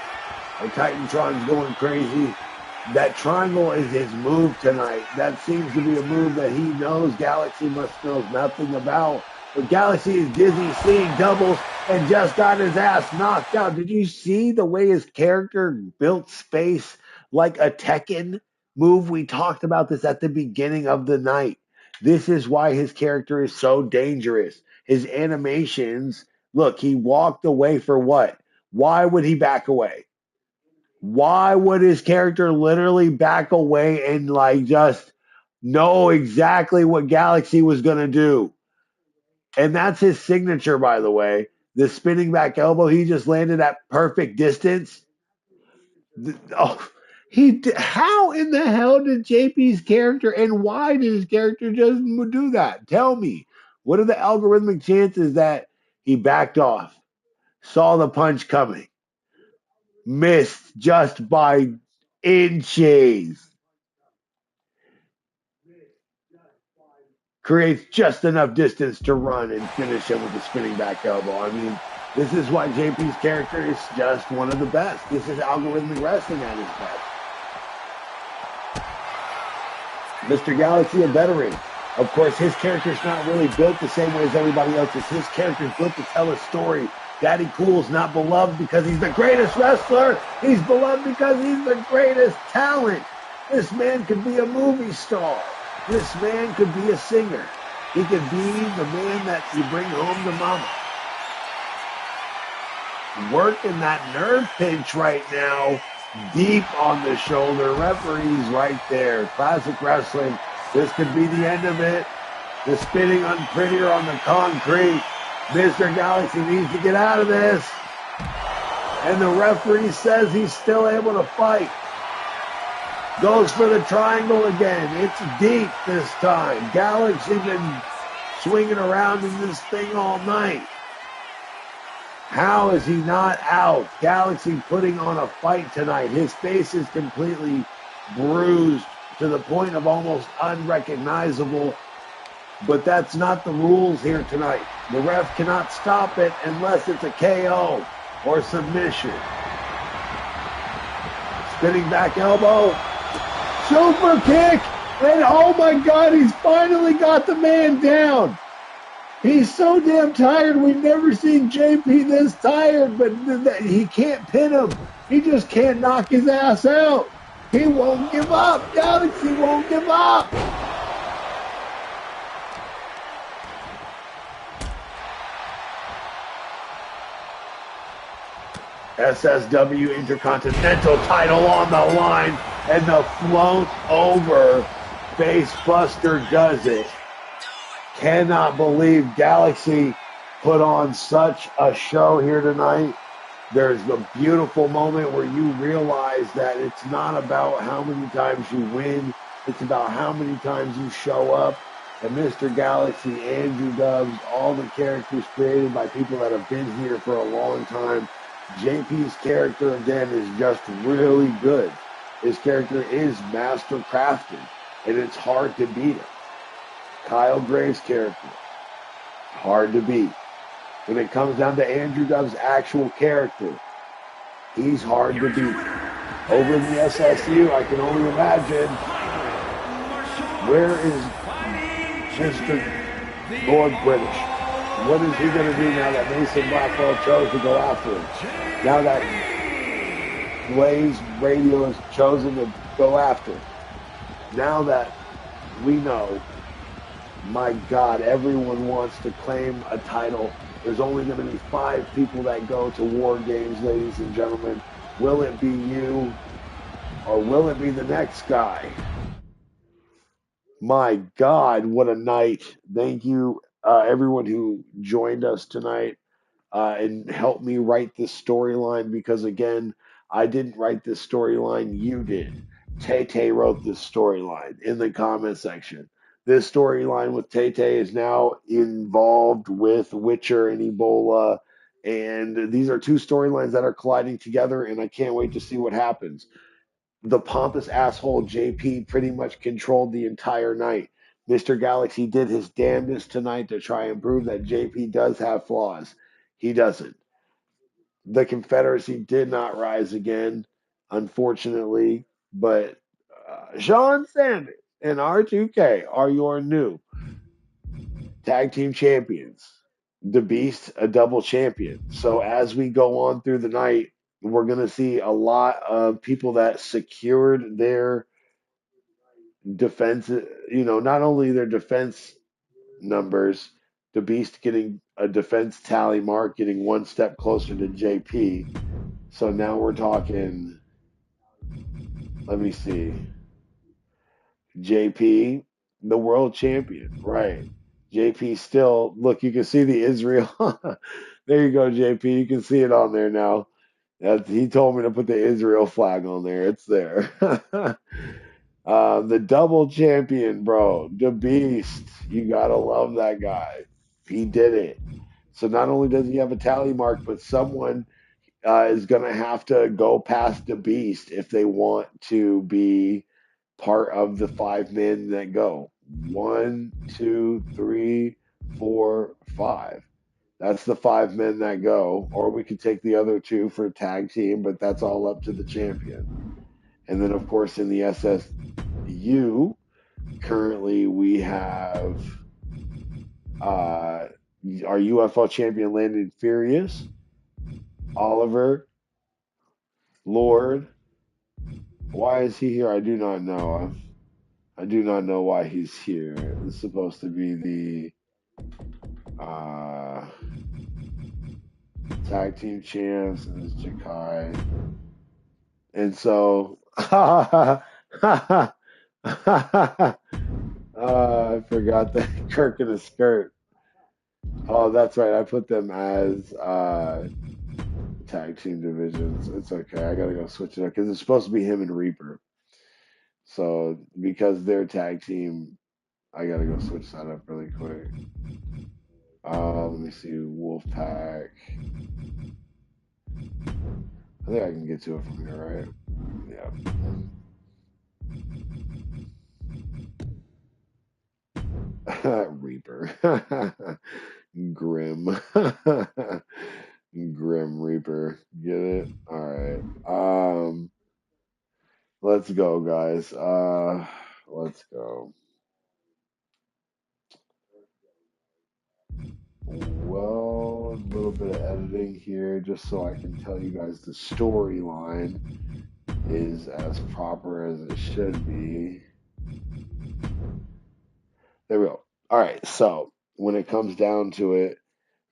[SPEAKER 1] And Titantron's going crazy. That triangle is his move tonight. That seems to be a move that he knows Galaxy must know nothing about. But Galaxy is dizzy seeing doubles and just got his ass knocked out. Did you see the way his character built space like a Tekken move? We talked about this at the beginning of the night. This is why his character is so dangerous. His animations, look, he walked away for what? Why would he back away? Why would his character literally back away and like just know exactly what Galaxy was going to do? And that's his signature, by the way. The spinning back elbow, he just landed at perfect distance. Oh, how in the hell did JP's character and why did his character just do that? Tell me. What are the algorithmic chances that he backed off, saw the punch coming, missed just by inches, creates just enough distance to run and finish him with a spinning back elbow? I mean, this is why JP's character is just one of the best. This is algorithmic wrestling at his best. Mr. Galaxy, a veteran. Of course, his character's not really built the same way as everybody else's. His character's built to tell a story. Daddy Cool's not beloved because he's the greatest wrestler. He's beloved because he's the greatest talent. This man could be a movie star. This man could be a singer. He could be the man that you bring home to mama. Working that nerve pinch right now. Deep on the shoulder. Referee's right there. Classic wrestling. This could be the end of it. The spinning unprettier on the concrete. Mr. Galaxy needs to get out of this. And the referee says he's still able to fight. Goes for the triangle again. It's deep this time. Galaxy been swinging around in this thing all night. How is he not out? Galaxy putting on a fight tonight. His face is completely bruised to the point of almost unrecognizable. But that's not the rules here tonight. The ref cannot stop it unless it's a KO or submission. Spinning back elbow. Super kick. And oh my God, he's finally got the man down. He's so damn tired. We've never seen JP this tired, but he can't pin him. He just can't knock his ass out. He won't give up. Galaxy won't give up. SSW Intercontinental title on the line, and the float over facebuster does it. Cannot believe Galaxy put on such a show here tonight. There's a beautiful moment where you realize that it's not about how many times you win. It's about how many times you show up. And Mr. Galaxy, Andrew Dubs, all the characters created by people that have been here for a long time. JP's character, again, is just really good. His character is master crafted, and it's hard to beat him. Kyle Gray's character, hard to beat. When it comes down to Andrew Dubb's actual character, he's hard to beat. Over in the SSU, I can only imagine, where is Mr. Lord British? What is he going to do now that Mason Blackwell chose to go after him? Now that Blaze Radio has chosen to go after him. Now that we know, my God, everyone wants to claim a title. There's only going to be 5 people that go to WarGames, ladies and gentlemen. Will it be you, or will it be the next guy? My God, what a night. Thank you, everyone who joined us tonight and helped me write this storyline, because, again, I didn't write this storyline. You did. Tay wrote this storyline in the comment section. This storyline with Tay is now involved with Witcher and Ebola. And these are 2 storylines that are colliding together, and I can't wait to see what happens. The pompous asshole JP pretty much controlled the entire night. Mr. Galaxy did his damnedest tonight to try and prove that JP does have flaws. He doesn't. The Confederacy did not rise again, unfortunately, but Sean Sanders and R2K are your new tag team champions. The Beast, a double champion. So as we go on through the night, we're going to see a lot of people that secured their defense, not only their defense numbers, the Beast getting a defense tally mark, getting one step closer to JP. So now we're talking Let me see. JP, the world champion, right? JP still look. You can see the Israel. There you go, JP. You can see it on there now. He told me to put the Israel flag on there. It's there. The double champion, bro, the beast. You gotta love that guy. He did it. So not only does he have a tally mark, but someone is gonna have to go past the beast if they want to be part of the five men that go. One, two, three, four, five. That's the five men that go. Or we could take the other two for tag team, but that's all up to the champion. And then, of course, in the SSU, currently we have uh, our UFO champion Landon Furious, Oliver, Lord. Why is he here? I do not know. I do not know why he's here. It's supposed to be the tag team champs, and it's Jakai. And so, I forgot that Kirk in a skirt. Oh, that's right. I put them as tag team divisions. It's okay. I gotta go switch it up because it's supposed to be him and Reaper. So because they're tag team, I gotta go switch that up really quick. Let me see. Wolfpack. I think I can get to it from here, right? Yeah. Reaper. Grim. Grim Reaper. Get it? All right. Let's go, guys. Let's go. Well, a little bit of editing here just so I can tell you guys the storyline is as proper as it should be. There we go. All right, so when it comes down to it,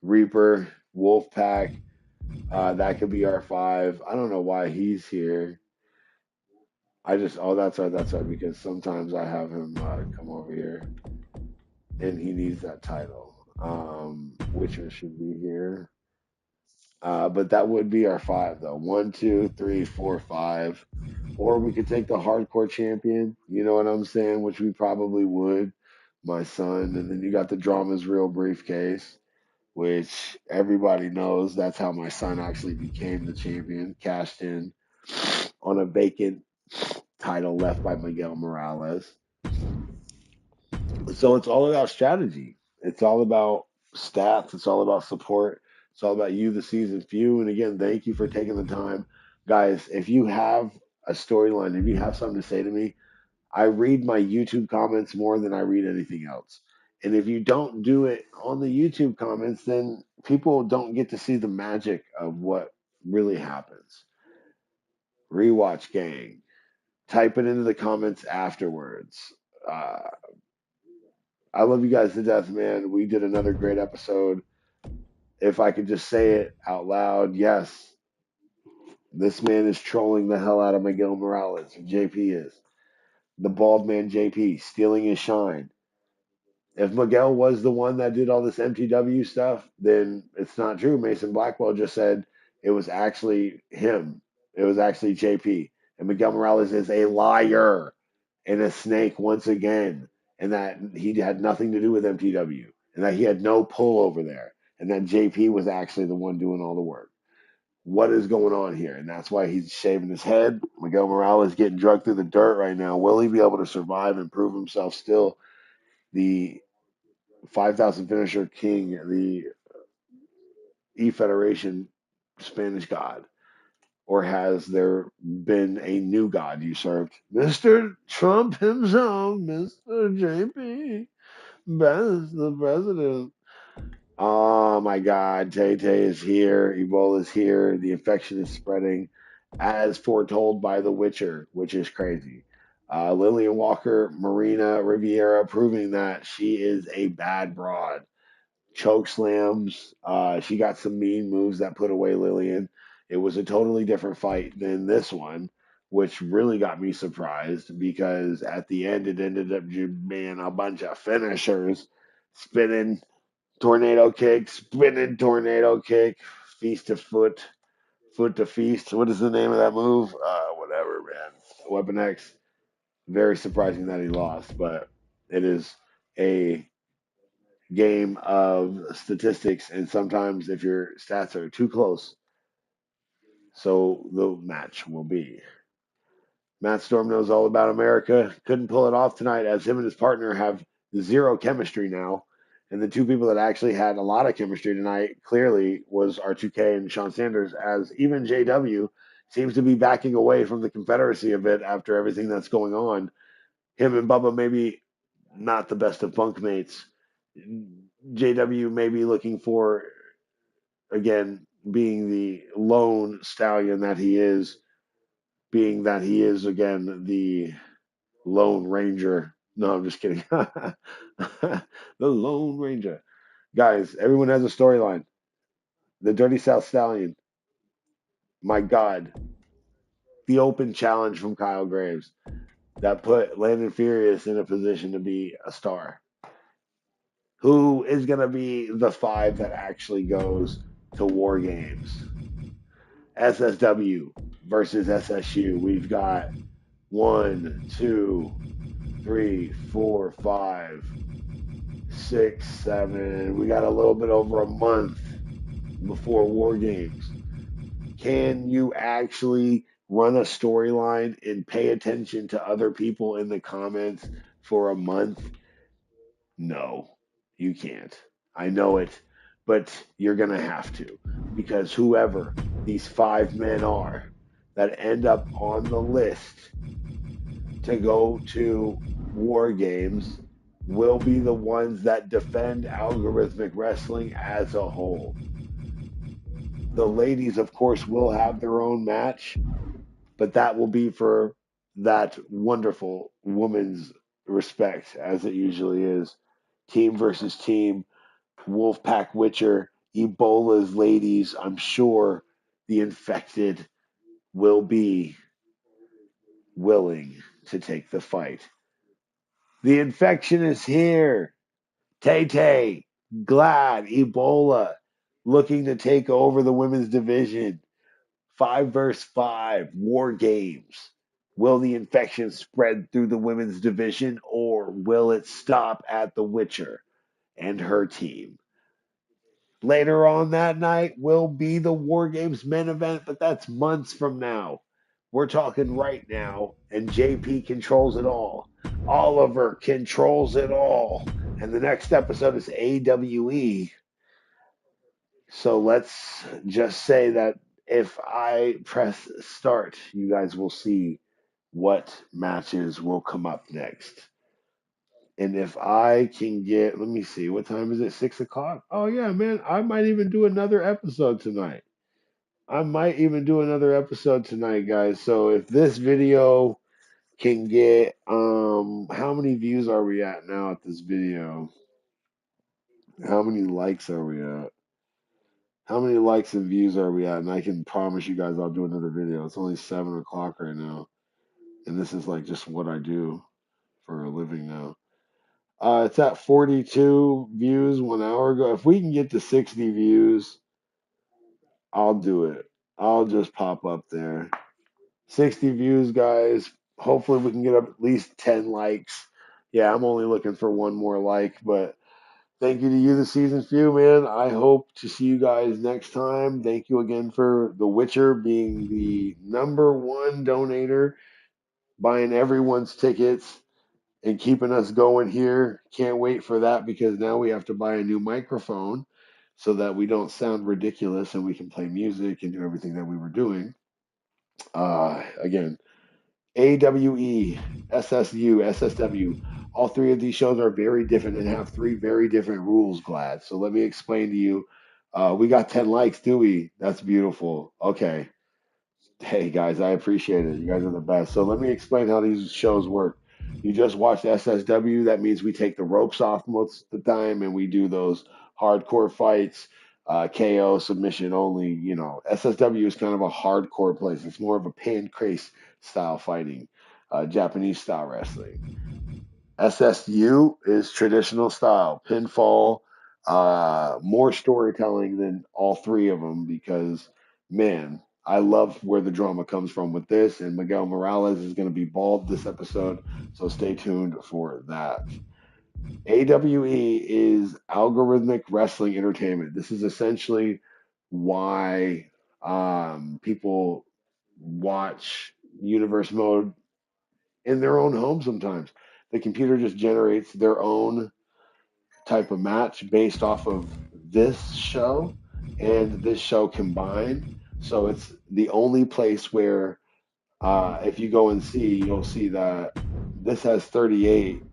[SPEAKER 1] Reaper, Wolfpack, that could be our five. I don't know why he's here. Oh, that's right, because sometimes I have him come over here and he needs that title. Witcher should be here. But that would be our five, though. One, two, three, four, five. Or we could take the hardcore champion, you know what I'm saying? Which we probably would, my son. And then you got the Drama's Real briefcase, which everybody knows that's how my son actually became the champion, cashed in on a vacant title left by Miguel Morales. So it's all about strategy. It's all about stats. It's all about support. It's all about you, the season few. And again, thank you for taking the time. Guys, if you have a storyline, if you have something to say to me, I read my YouTube comments more than I read anything else. And if you don't do it on the YouTube comments, then people don't get to see the magic of what really happens. Rewatch gang. Type it into the comments afterwards. Uh, I love you guys to death, man. We did another great episode. If I could just say it out loud, yes, this man is trolling the hell out of Miguel Morales. JP is. The bald man JP, stealing his shine. If Miguel was the one that did all this MTW stuff, then it's not true. Mason Blackwell just said it was actually him. It was actually JP. And Miguel Morales is a liar and a snake once again. And that he had nothing to do with MTW. And that he had no pull over there. And that JP was actually the one doing all the work. What is going on here? And that's why he's shaving his head. Miguel Morales getting drugged through the dirt right now. Will he be able to survive and prove himself still the 5,000 finisher king, the E Federation Spanish god? Or has there been a new god usurped? Mr. Trump himself, Mr. JP, best the president. Oh my God, Tay Tay is here. Ebola is here. The infection is spreading as foretold by The Witcher, which is crazy. Lillian Walker, Marina Riviera, proving that she is a bad broad. Choke slams. She got some mean moves that put away Lillian. It was a totally different fight than this one, which really got me surprised because at the end it ended up just being a bunch of finishers, spinning tornado kick, spinning tornado kick, feast to foot, foot to feast. What is the name of that move? Whatever, man. Weapon X. Very surprising that he lost, but it is a game of statistics, and sometimes if your stats are too close, so the match will be. Matt Storm knows all about America. Couldn't pull it off tonight as him and his partner have zero chemistry now. And the two people that actually had a lot of chemistry tonight clearly was R2K and Sean Sanders, as even JW seems to be backing away from the Confederacy a bit after everything that's going on. Him and Bubba maybe not the best of bunk mates. JW may be looking for, again, being the lone stallion that he is, being that he is, again, the Lone Ranger. No, I'm just kidding. The Lone Ranger. Guys, everyone has a storyline. The Dirty South Stallion. My God. The open challenge from Kyle Graves that put Landon Furious in a position to be a star. Who is going to be the five that actually goes to War Games? SSW versus SSU. We've got 1, 2, 3, 4, 5, 6, 7. We got a little bit over a month before War Games. Can you actually run a storyline and pay attention to other people in the comments for a month? No, you can't. I know it, but you're going to have to, because whoever these five men are that end up on the list to go to War Games will be the ones that defend algorithmic wrestling as a whole. The ladies, of course, will have their own match, but that will be for that wonderful woman's respect, as it usually is. Team versus team, Wolfpack Witcher, Ebola's ladies. I'm sure the infected will be willing to take the fight. The infection is here. Tay Tay, Glad, Ebola, looking to take over the women's division. 5 versus 5, War Games. Will the infection spread through the women's division, or will it stop at the Witcher and her team? Later on that night will be the War Games men event, but that's months from now. We're talking right now, and JP controls it all. Oliver controls it all. And the next episode is AWE. So let's just say that if I press start, you guys will see what matches will come up next. And if I can get, let me see, what time is it? 6 o'clock? Oh, yeah, man. I might even do another episode tonight. Guys. So if this video can get, how many views are we at now at this video? How many likes are we at? How many likes and views are we at? And I can promise you guys I'll do another video. It's only 7 o'clock right now. And this is like just what I do for a living now. It's at 42 views 1 hour ago. If we can get to 60 views, I'll do it. I'll just pop up there. 60 views, guys. Hopefully we can get up at least 10 likes. Yeah, I'm only looking for one more like, but thank you to you, the season few, man. I hope to see you guys next time. Thank you again for The Witcher being the #1 donator, buying everyone's tickets and keeping us going here. Can't wait for that, because now we have to buy a new microphone so that we don't sound ridiculous and we can play music and do everything that we were doing. Again, AWE, SSU, SSW. All three of these shows are very different and have three very different rules, Glad. So let me explain to you. We got 10 likes, do we? That's beautiful. Okay. Hey, guys, I appreciate it. You guys are the best. So let me explain how these shows work. You just watched SSW. That means we take the ropes off most of the time and we do those hardcore fights. KO submission only. SSW is kind of a hardcore place. It's more of a pancrase style fighting, Japanese style wrestling. SSU is traditional style, pinfall, more storytelling than all three of them because, man, I love where the drama comes from with this. And Miguel Morales is going to be bald this episode, so stay tuned for that. AWE is algorithmic wrestling entertainment. This is essentially why people watch Universe Mode in their own home sometimes. The computer just generates their own type of match based off of this show and this show combined. So it's the only place where if you go and see, you'll see that this has 38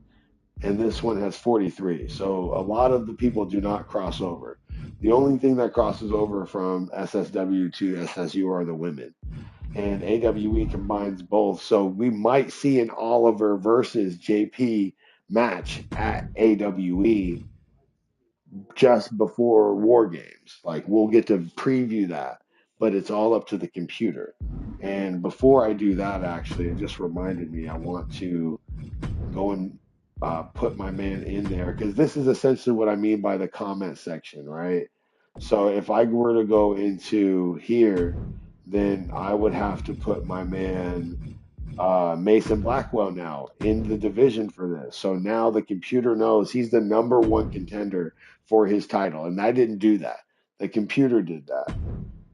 [SPEAKER 1] and this one has 43. So a lot of the people do not cross over. The only thing that crosses over from SSW to SSU are the women. And AWE combines both. So we might see an Oliver versus JP match at AWE just before WarGames. Like we'll get to preview that, but it's all up to the computer. And before I do that, actually, it just reminded me I want to go and put my man in there because this is essentially what I mean by the comment section, right? So if I were to go into here, then I would have to put my man Mason Blackwell now in the division for this. So now the computer knows he's the number one contender for his title. And I didn't do that. The computer did that,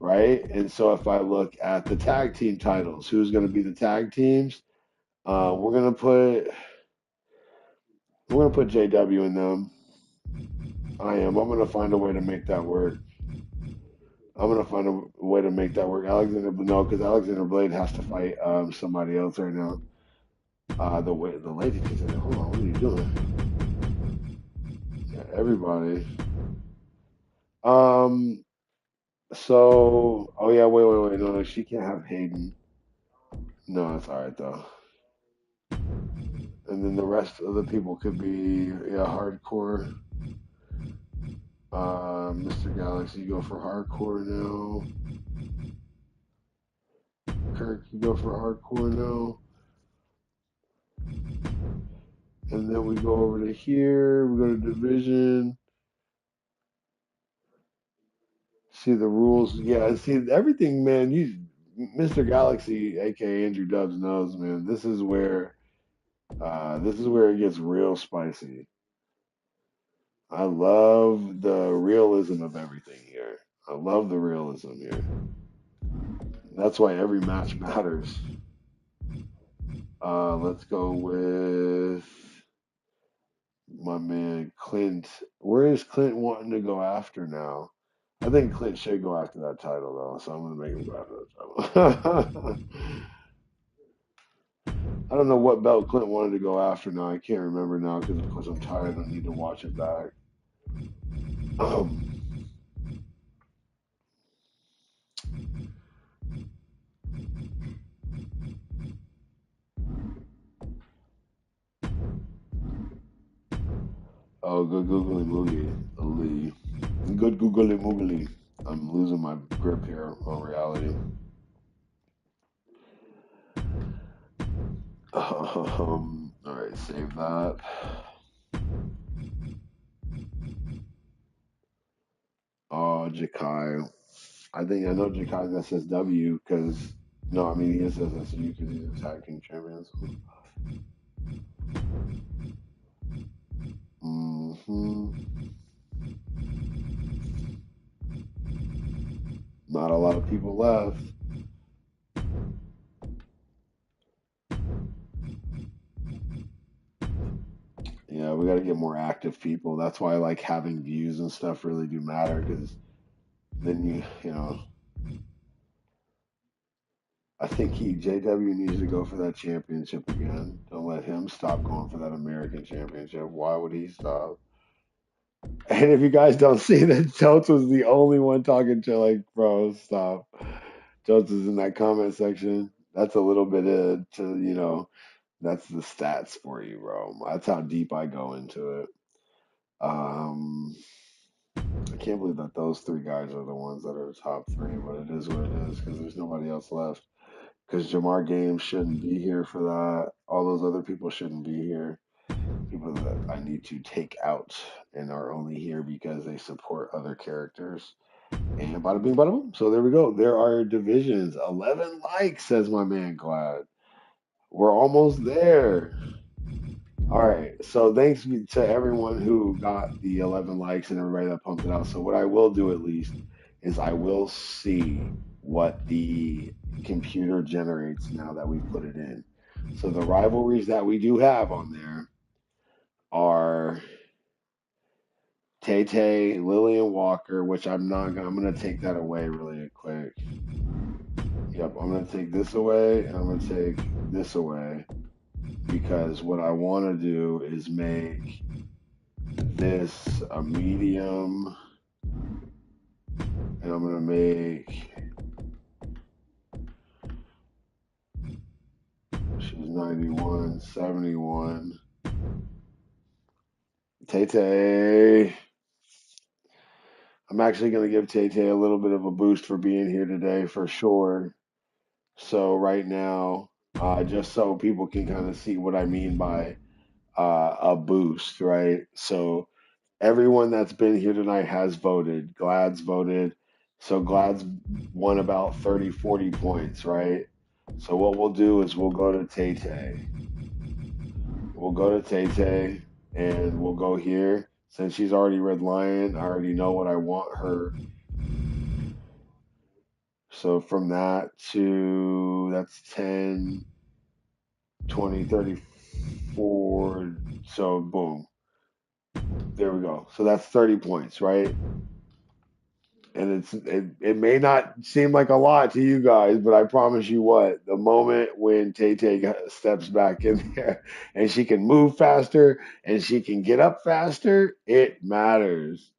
[SPEAKER 1] right? And so if I look at the tag team titles, who's going to be the tag teams? We're gonna put JW in them. I am. I'm gonna find a way to make that work. I'm gonna find a way to make that work. Alexander, no, because Alexander Blade has to fight somebody else right now. The lady can say, hold on, what are you doing? Yeah, everybody. Um. So, oh yeah, wait. No, she can't have Hayden. No, that's all right though. And then the rest of the people could be hardcore. Mr. Galaxy, you go for hardcore now. Kirk, you go for hardcore now. And then we go over to here. We go to division. See the rules. Yeah, see everything, man. Mr. Galaxy, aka Andrew Dubs, knows, man. This is where it gets real spicy. I love the realism of everything here. I love the realism here. That's why every match matters. Let's go with my man Clint. Where is Clint wanting to go after now? I think Clint should go after that title though, so I'm gonna make him go after that title. I don't know what belt Clint wanted to go after now. I can't remember now because of course I'm tired. I need to watch it back. Um, oh, good googly moogly. Good googly moogly. I'm losing my grip here on reality. All right, save that. Oh, Jakai. I know Jakai's SSW because no, I mean he is SSU because he's a tag team champion. So. Not a lot of people left. Yeah, we got to get more active people. That's why like having views and stuff really do matter because then you know I think JW needs to go for that championship again. Don't let him stop going for that American championship. Why would he stop? And if you guys don't see that, Totes was the only one talking to like, bro, stop. Totes is in that comment section. That's a little bit that's the stats for you, bro. That's how deep I go into it. Um,
[SPEAKER 3] I can't believe that those three guys are the ones that are the top three, but it is what it is because there's nobody else left. Because Jamar Games shouldn't be here for that. All those other people shouldn't be here. People that I need to take out and are only here because they support other characters. And bada bing, bada boom. So there we go. There are divisions. 11 likes, says my man Glad. We're almost there. All right. So thanks to everyone who got the 11 likes and everybody that pumped it out. So what I will do at least is I will see what the computer generates now that we've put it in. So the rivalries that we do have on there are Tay Tay, Lillian Walker, which I'm gonna take that away really quick. Yep, I'm gonna take this away and I'm gonna take this away because what I want to do is make this a medium, and I'm gonna make she's 91, 71. Tay Tay. I'm actually gonna give Tay Tay a little bit of a boost for being here today for sure. So right now, just so people can kind of see what I mean by a boost, right? So everyone that's been here tonight has voted. Glad's voted. So Glad's won about 30, 40 points, right? So what we'll do is we'll go to Tay Tay. We'll go to Tay Tay and we'll go here. Since she's already Red Lion, I already know what I want her. So from that to that's 10, 20, 34. So boom. There we go. So that's 30 points, right? And it may not seem like a lot to you guys, but I promise you what, the moment when Tay Tay steps back in there and she can move faster and she can get up faster, it matters.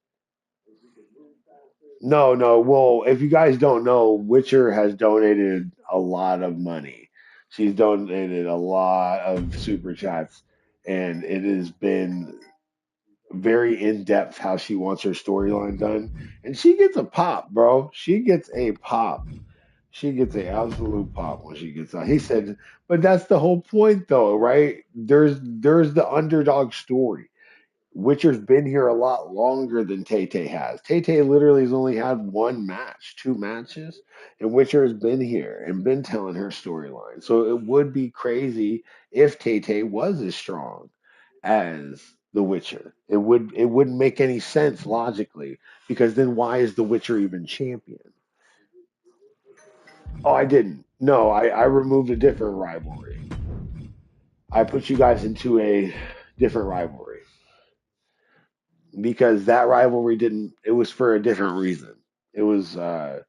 [SPEAKER 3] No, no. Well, if you guys don't know, Witcher has donated a lot of money. She's donated a lot of super chats, and it has been very in depth how she wants her storyline done. And she gets a pop, bro. She gets a pop. She gets a absolute pop when she gets out. He said, but that's the whole point though, right? There's the underdog story. Witcher's been here a lot longer than Tay Tay has. Tay Tay literally has only had one match, two matches, and Witcher has been here and been telling her storyline. So it would be crazy if Tay Tay was as strong as The Witcher. It wouldn't make any sense logically because then why is The Witcher even champion? Oh, I didn't. No, I removed a different rivalry. I put you guys into a different rivalry because that rivalry didn't. It was for a different reason. It was uh,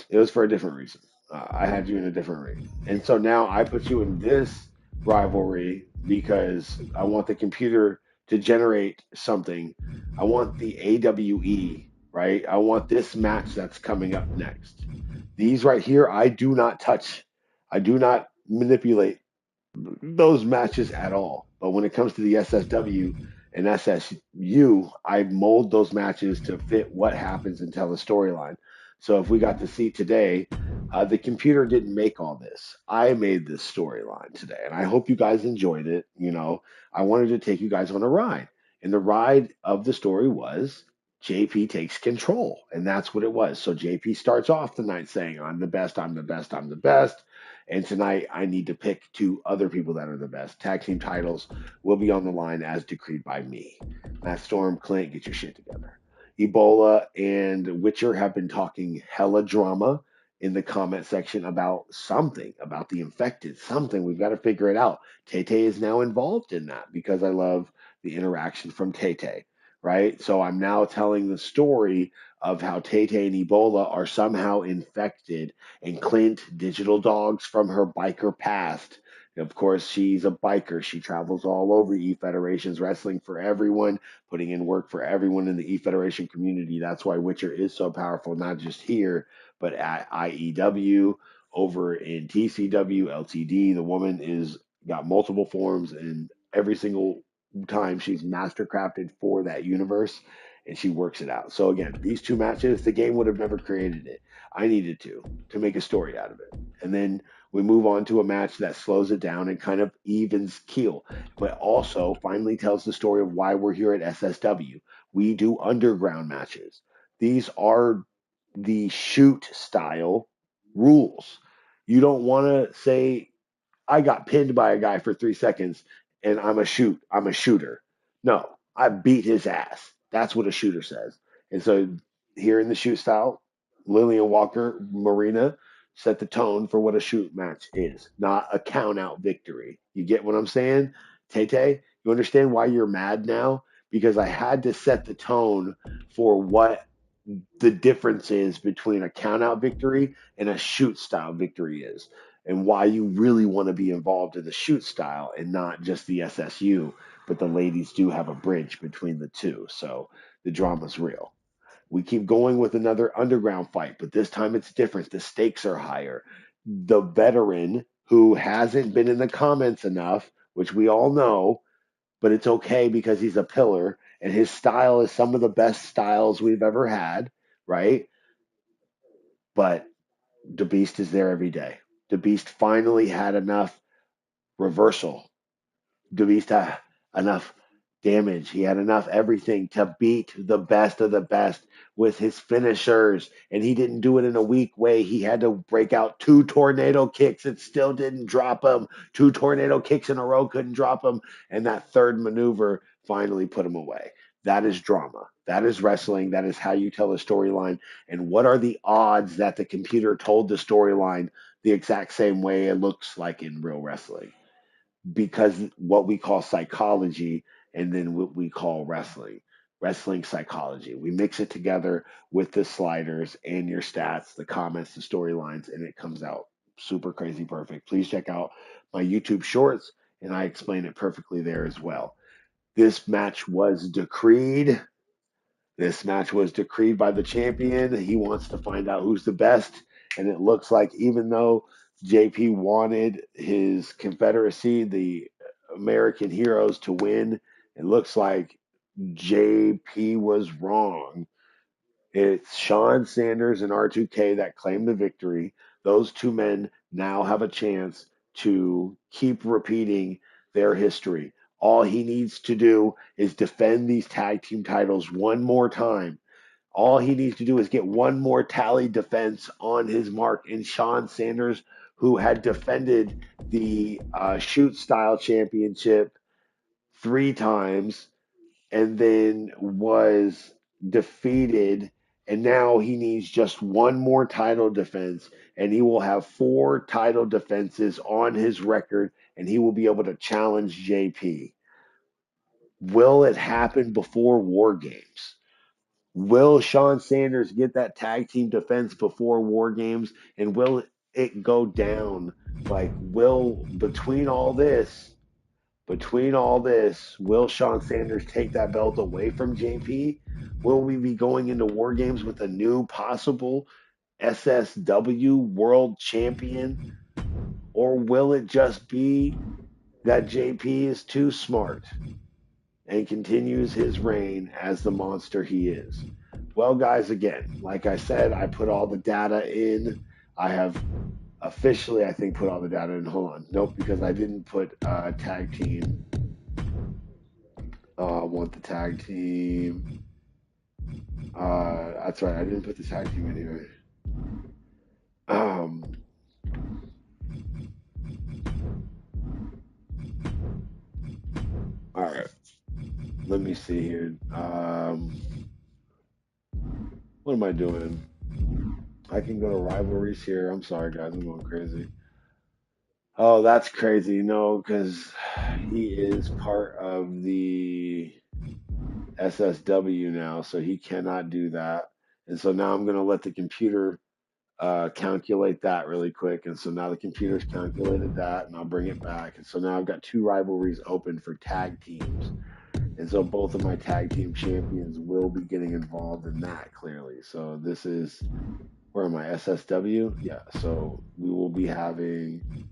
[SPEAKER 3] it was for a different reason. I had you in a different ring, and so now I put you in this rivalry because I want the computer to generate something. I want the AWE, right? I want this match that's coming up next. These right here, I do not touch. I do not manipulate those matches at all. But when it comes to the SSW and SSU, I mold those matches to fit what happens and tell the storyline. So if we got to see today, the computer didn't make all this. I made this storyline today, and I hope you guys enjoyed it. You know, I wanted to take you guys on a ride, and the ride of the story was JP takes control, and that's what it was. So JP starts off the night saying, "I'm the best. I'm the best. I'm the best." And tonight, I need to pick two other people that are the best. Tag team titles will be on the line as decreed by me. Matt Storm, Clint, get your shit together. Ebola and Witcher have been talking hella drama in the comment section about something, about the infected, something. We've got to figure it out. Tay Tay is now involved in that because I love the interaction from Tay Tay, right? So I'm now telling the story of how Tay Tay and Ebola are somehow infected and Clint, digital dogs from her biker past. Of course, she's a biker. She travels all over E Federations, wrestling for everyone, putting in work for everyone in the E Federation community. That's why Witcher is so powerful, not just here, but at IEW, over in TCW, LTD. The woman is got multiple forms, and every single time she's mastercrafted for that universe. and she works it out. So again, these two matches, the game would have never created it. I needed to make a story out of it. And then we move on to a match that slows it down and kind of evens keel, but also finally tells the story of why we're here at SSW. We do underground matches. These are the shoot style rules. You don't want to say I got pinned by a guy for 3 seconds and I'm a shooter. No, I beat his ass. That's what a shooter says. And so here in the shoot style, Lillian Walker Marina set the tone for what a shoot match is, not a count out victory. You get what I'm saying? Tay, you understand why you're mad now? Because I had to set the tone for what the difference is between a count out victory and a shoot style victory is, and why you really want to be involved in the shoot style and not just the SSU. But the ladies do have a bridge between the two, so the drama's real. We keep going with another underground fight, but this time it's different. The stakes are higher. The veteran who hasn't been in the comments enough, which we all know, but it's okay because he's a pillar and his style is some of the best styles we've ever had, right? But the Beast is there every day. The Beast finally had enough reversal. The Beast had enough damage. He had enough everything to beat the best of the best with his finishers. And he didn't do it in a weak way. He had to break out two tornado kicks. It still didn't drop him. Two tornado kicks in a row couldn't drop him. And that third maneuver finally put him away. That is drama. That is wrestling. That is how you tell a storyline. And what are the odds that the computer told the storyline the exact same way it looks like in real wrestling? Because what we call psychology and then what we call wrestling psychology. We mix it together with the sliders and your stats, the comments, the storylines, and it comes out super crazy perfect. Please check out my YouTube shorts, and I explain it perfectly there as well. This match was decreed. This match was decreed by the champion. He wants to find out who's the best. And it looks like even though JP wanted his Confederacy, the American heroes, to win, it looks like JP was wrong. It's Sean Sanders and R2K that claim the victory. Those two men now have a chance to keep repeating their history. All he needs to do is defend these tag team titles one more time. All he needs to do is get one more tally defense on his mark. And Sean Sanders, who had defended the shoot style championship 3 times, and then was defeated, and now he needs just one more title defense, and he will have 4 title defenses on his record, and he will be able to challenge JP. Will it happen before War Games? Will Sean Sanders get that tag team defense before War Games, and will it go down? Like, will between all this, will Sean Sanders take that belt away from JP? Will we be going into War Games with a new possible SSW world champion? Or will it just be that JP is too smart and continues his reign as the monster he is? Well, guys, again, like I said, I put all the data in. I have officially, I think, put all the data in. Hold on. Nope, because I didn't put tag team. I want the tag team. That's right. I didn't put the tag team in here. All right. Let me see here. What am I doing? I can go to rivalries here. I'm sorry, guys. I'm going crazy. Oh, that's crazy. No, because he is part of the SSW now, so he cannot do that. And so now I'm going to let the computer calculate that really quick. And so now the computer's calculated that, and I'll bring it back. And so now I've got 2 rivalries open for tag teams. And so both of my tag team champions will be getting involved in that clearly. So this is, where am I? SSW? Yeah. So we will be having,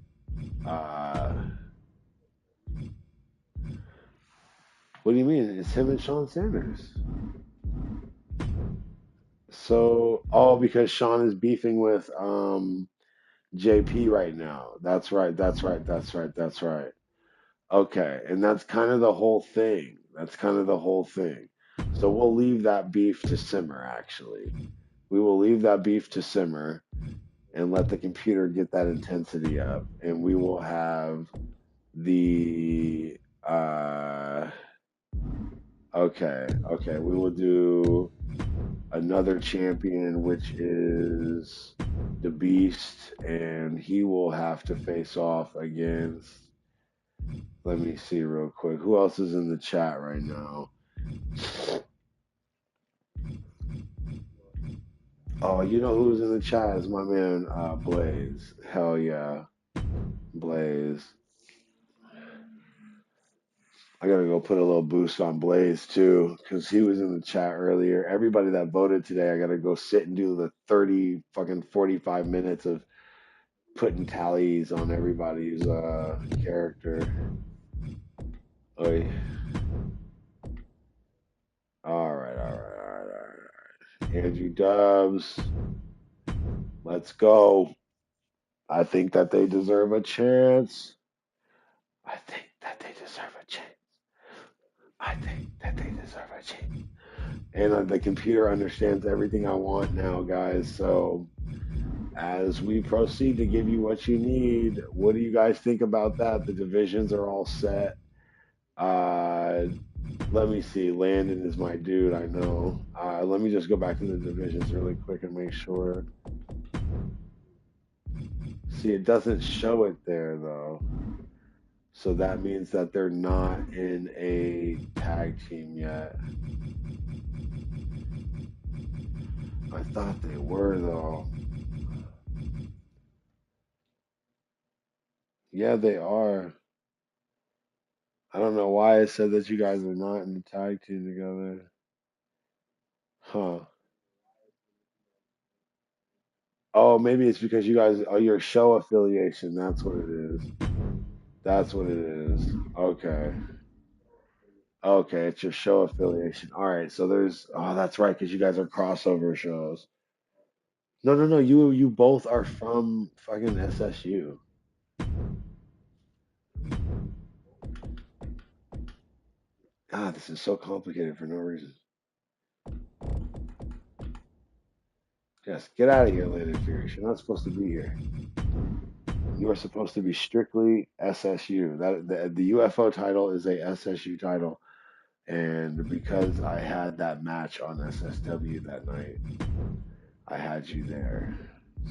[SPEAKER 3] what do you mean? It's him and Sean Sanders. So, oh, because Sean is beefing with JP right now. That's right. That's right. That's right. That's right. Okay, and that's kind of the whole thing. That's kind of the whole thing. So we'll leave that beef to simmer, actually. We will leave that beef to simmer and let the computer get that intensity up. And we will have the okay, we will do another champion, which is the Beast, and he will have to face off against. Let me see real quick. Who else is in the chat right now? Oh, you know who's in the chat is my man Blaze. Hell yeah, Blaze. I gotta go put a little boost on Blaze too, because he was in the chat earlier. Everybody that voted today, I gotta go sit and do the 30 fucking 45 minutes of putting tallies on everybody's character. Oy. All right. Andrew Dubs, let's go. I think that they deserve a chance. I think that they deserve a chance. I think that they deserve a chance. And the computer understands everything I want now, guys. So as we proceed to give you what you need, what do you guys think about that? The divisions are all set. Uh, Let me see. Landon is my dude. I know. Let me just go back to the divisions really quick and make sure. See, it doesn't show it there though. So that means that they're not in a tag team yet. I thought they were though. Yeah, they are. I don't know why it said that you guys are not in the tag team together. Huh. Oh, maybe it's because you guys are your show affiliation. That's what it is. That's what it is. Okay. Okay, it's your show affiliation. All right. So there's oh, that's right, because you guys are crossover shows. No. You both are from fucking SSU. God, this is so complicated for no reason. Yes, get out of here, Landon Furious. You're not supposed to be here. You are supposed to be strictly SSU. That the UFO title is a SSU title, and because I had that match on SSW that night, I had you there.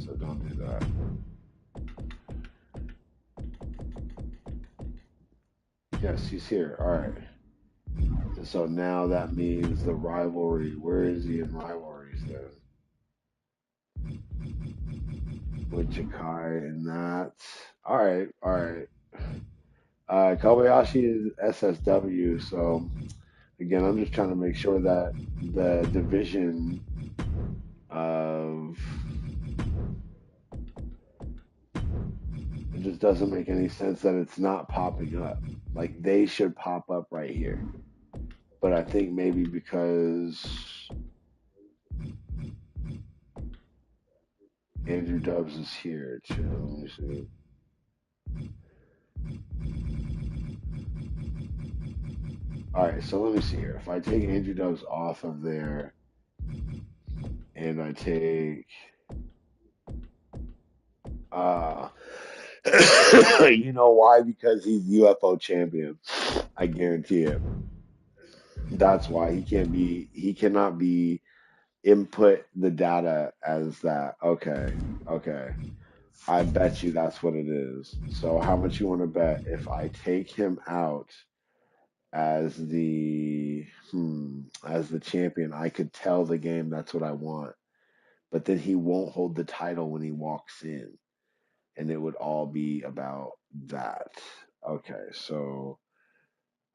[SPEAKER 3] So don't do that. Yes, he's here. All right. And so now that means the rivalry. Where is he in rivalries then? With Jakai and that. All right. Kobayashi is SSW. So again, I'm just trying to make sure that the division of it just doesn't make any sense that it's not popping up. Like they should pop up right here. But I think maybe because Andrew Dubs is here too. Let me see. All right, so let me see here. If I take Andrew Dubs off of there and I take uh you know why? Because he's UFO champion. I guarantee it. That's why he cannot be input the data as that. Okay. I bet you that's what it is. So how much you want to bet if I take him out as the champion, I could tell the game that's what I want. But then he won't hold the title when he walks in. And it would all be about that. Okay, so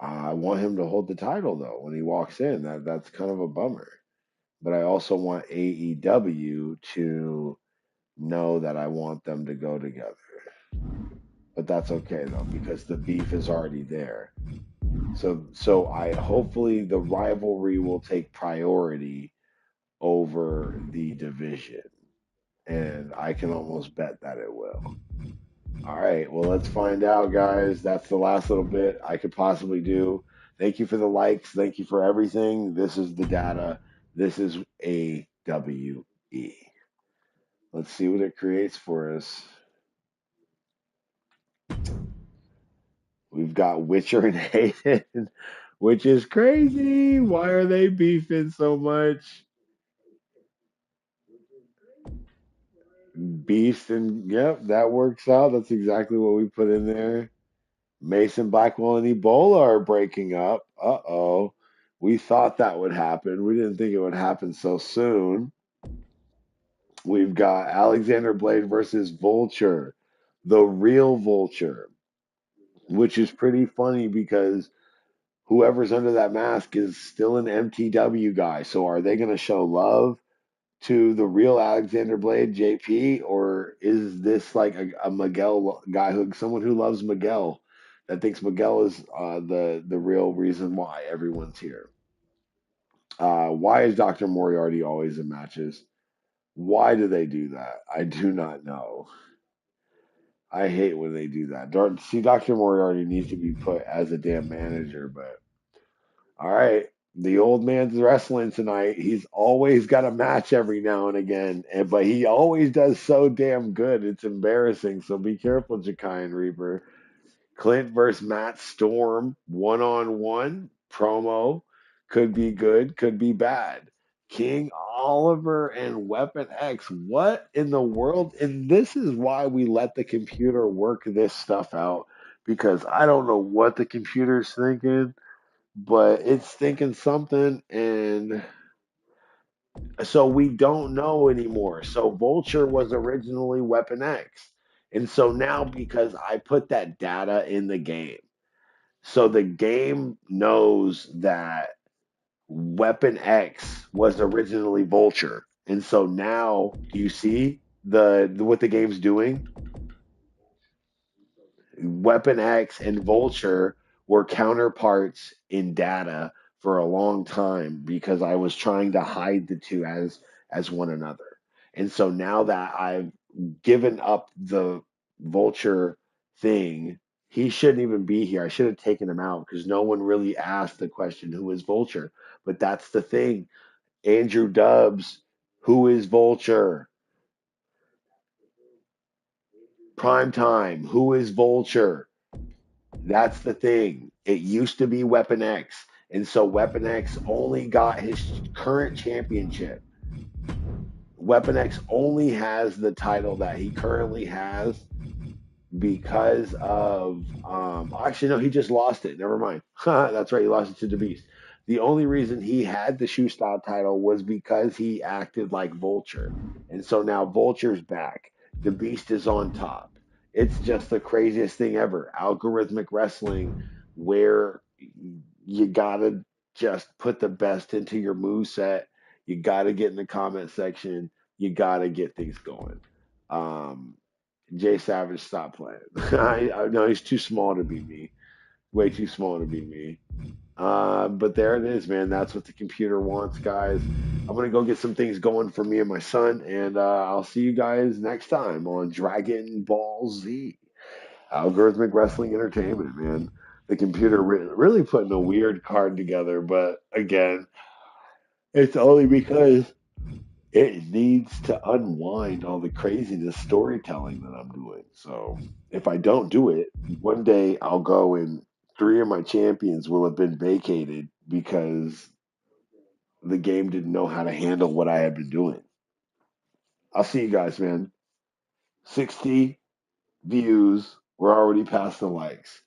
[SPEAKER 3] I want him to hold the title though when he walks in. That's kind of a bummer. But I also want AEW to know that I want them to go together. But that's okay though, because the beef is already there. So I hopefully the rivalry will take priority over the division, and I can almost bet that it will. All right, well, let's find out, guys. That's the last little bit I could possibly do. Thank you for the likes. Thank you for everything. This is the data. This is AWE. Let's see what it creates for us. We've got Witcher and Hayden, which is crazy. Why are they beefing so much? Beast and yep, that works out. That's exactly what we put in there. Mason Blackwell and Ebola are breaking up. Uh-oh. We thought that would happen. We didn't think it would happen so soon. We've got Alexander Blade versus Vulture, the real Vulture, which is pretty funny because whoever's under that mask is still an MTW guy. So are they going to show love to the real Alexander Blade, JP, or is this like a Miguel guy who someone who loves Miguel that thinks Miguel is the real reason why everyone's here? Why is Dr. Moriarty always in matches? Why do they do that? I do not know. I hate when they do that. See, Dr. Moriarty needs to be put as a damn manager, but all right. The old man's wrestling tonight. He's always got a match every now and again, but he always does so damn good. It's embarrassing. So be careful, Jakai and Reaper. Clint versus Matt Storm, 1-on-1 promo. Could be good, could be bad. King Oliver and Weapon X. What in the world? And this is why we let the computer work this stuff out because I don't know what the computer's thinking, but it's thinking something, and so we don't know anymore. So Vulture was originally Weapon X, and so now because I put that data in the game, so the game knows that Weapon X was originally Vulture, and so now do you see the what the game's doing? Weapon X and Vulture were counterparts in data for a long time because I was trying to hide the two as one another. And so now that I've given up the Vulture thing, he shouldn't even be here. I should have taken him out because no one really asked the question, who is Vulture? But that's the thing. Andrew Dubs, who is Vulture? Prime time, who is Vulture? That's the thing. It used to be Weapon X. And so Weapon X only got his current championship. Weapon X only has the title that he currently has because of actually no, he just lost it. Never mind. That's right, he lost it to the Beast. The only reason he had the shoe style title was because he acted like Vulture. And so now Vulture's back. The Beast is on top. It's just the craziest thing ever. Algorithmic wrestling where you gotta just put the best into your move set. You gotta get in the comment section. You gotta get things going. Um, Jay Savage, stop playing. I know he's too small to be me. Way too small to be me. But there it is, man. That's what the computer wants, guys. I'm gonna go get some things going for me and my son, and I'll see you guys next time on Dragon Ball Z. Algorithmic Wrestling Entertainment, man. The computer really putting a weird card together, but again, it's only because it needs to unwind all the craziness storytelling that I'm doing. So if I don't do it, one day I'll go and three of my champions will have been vacated because the game didn't know how to handle what I had been doing. I'll see you guys, man. 60 views. We're already past the likes.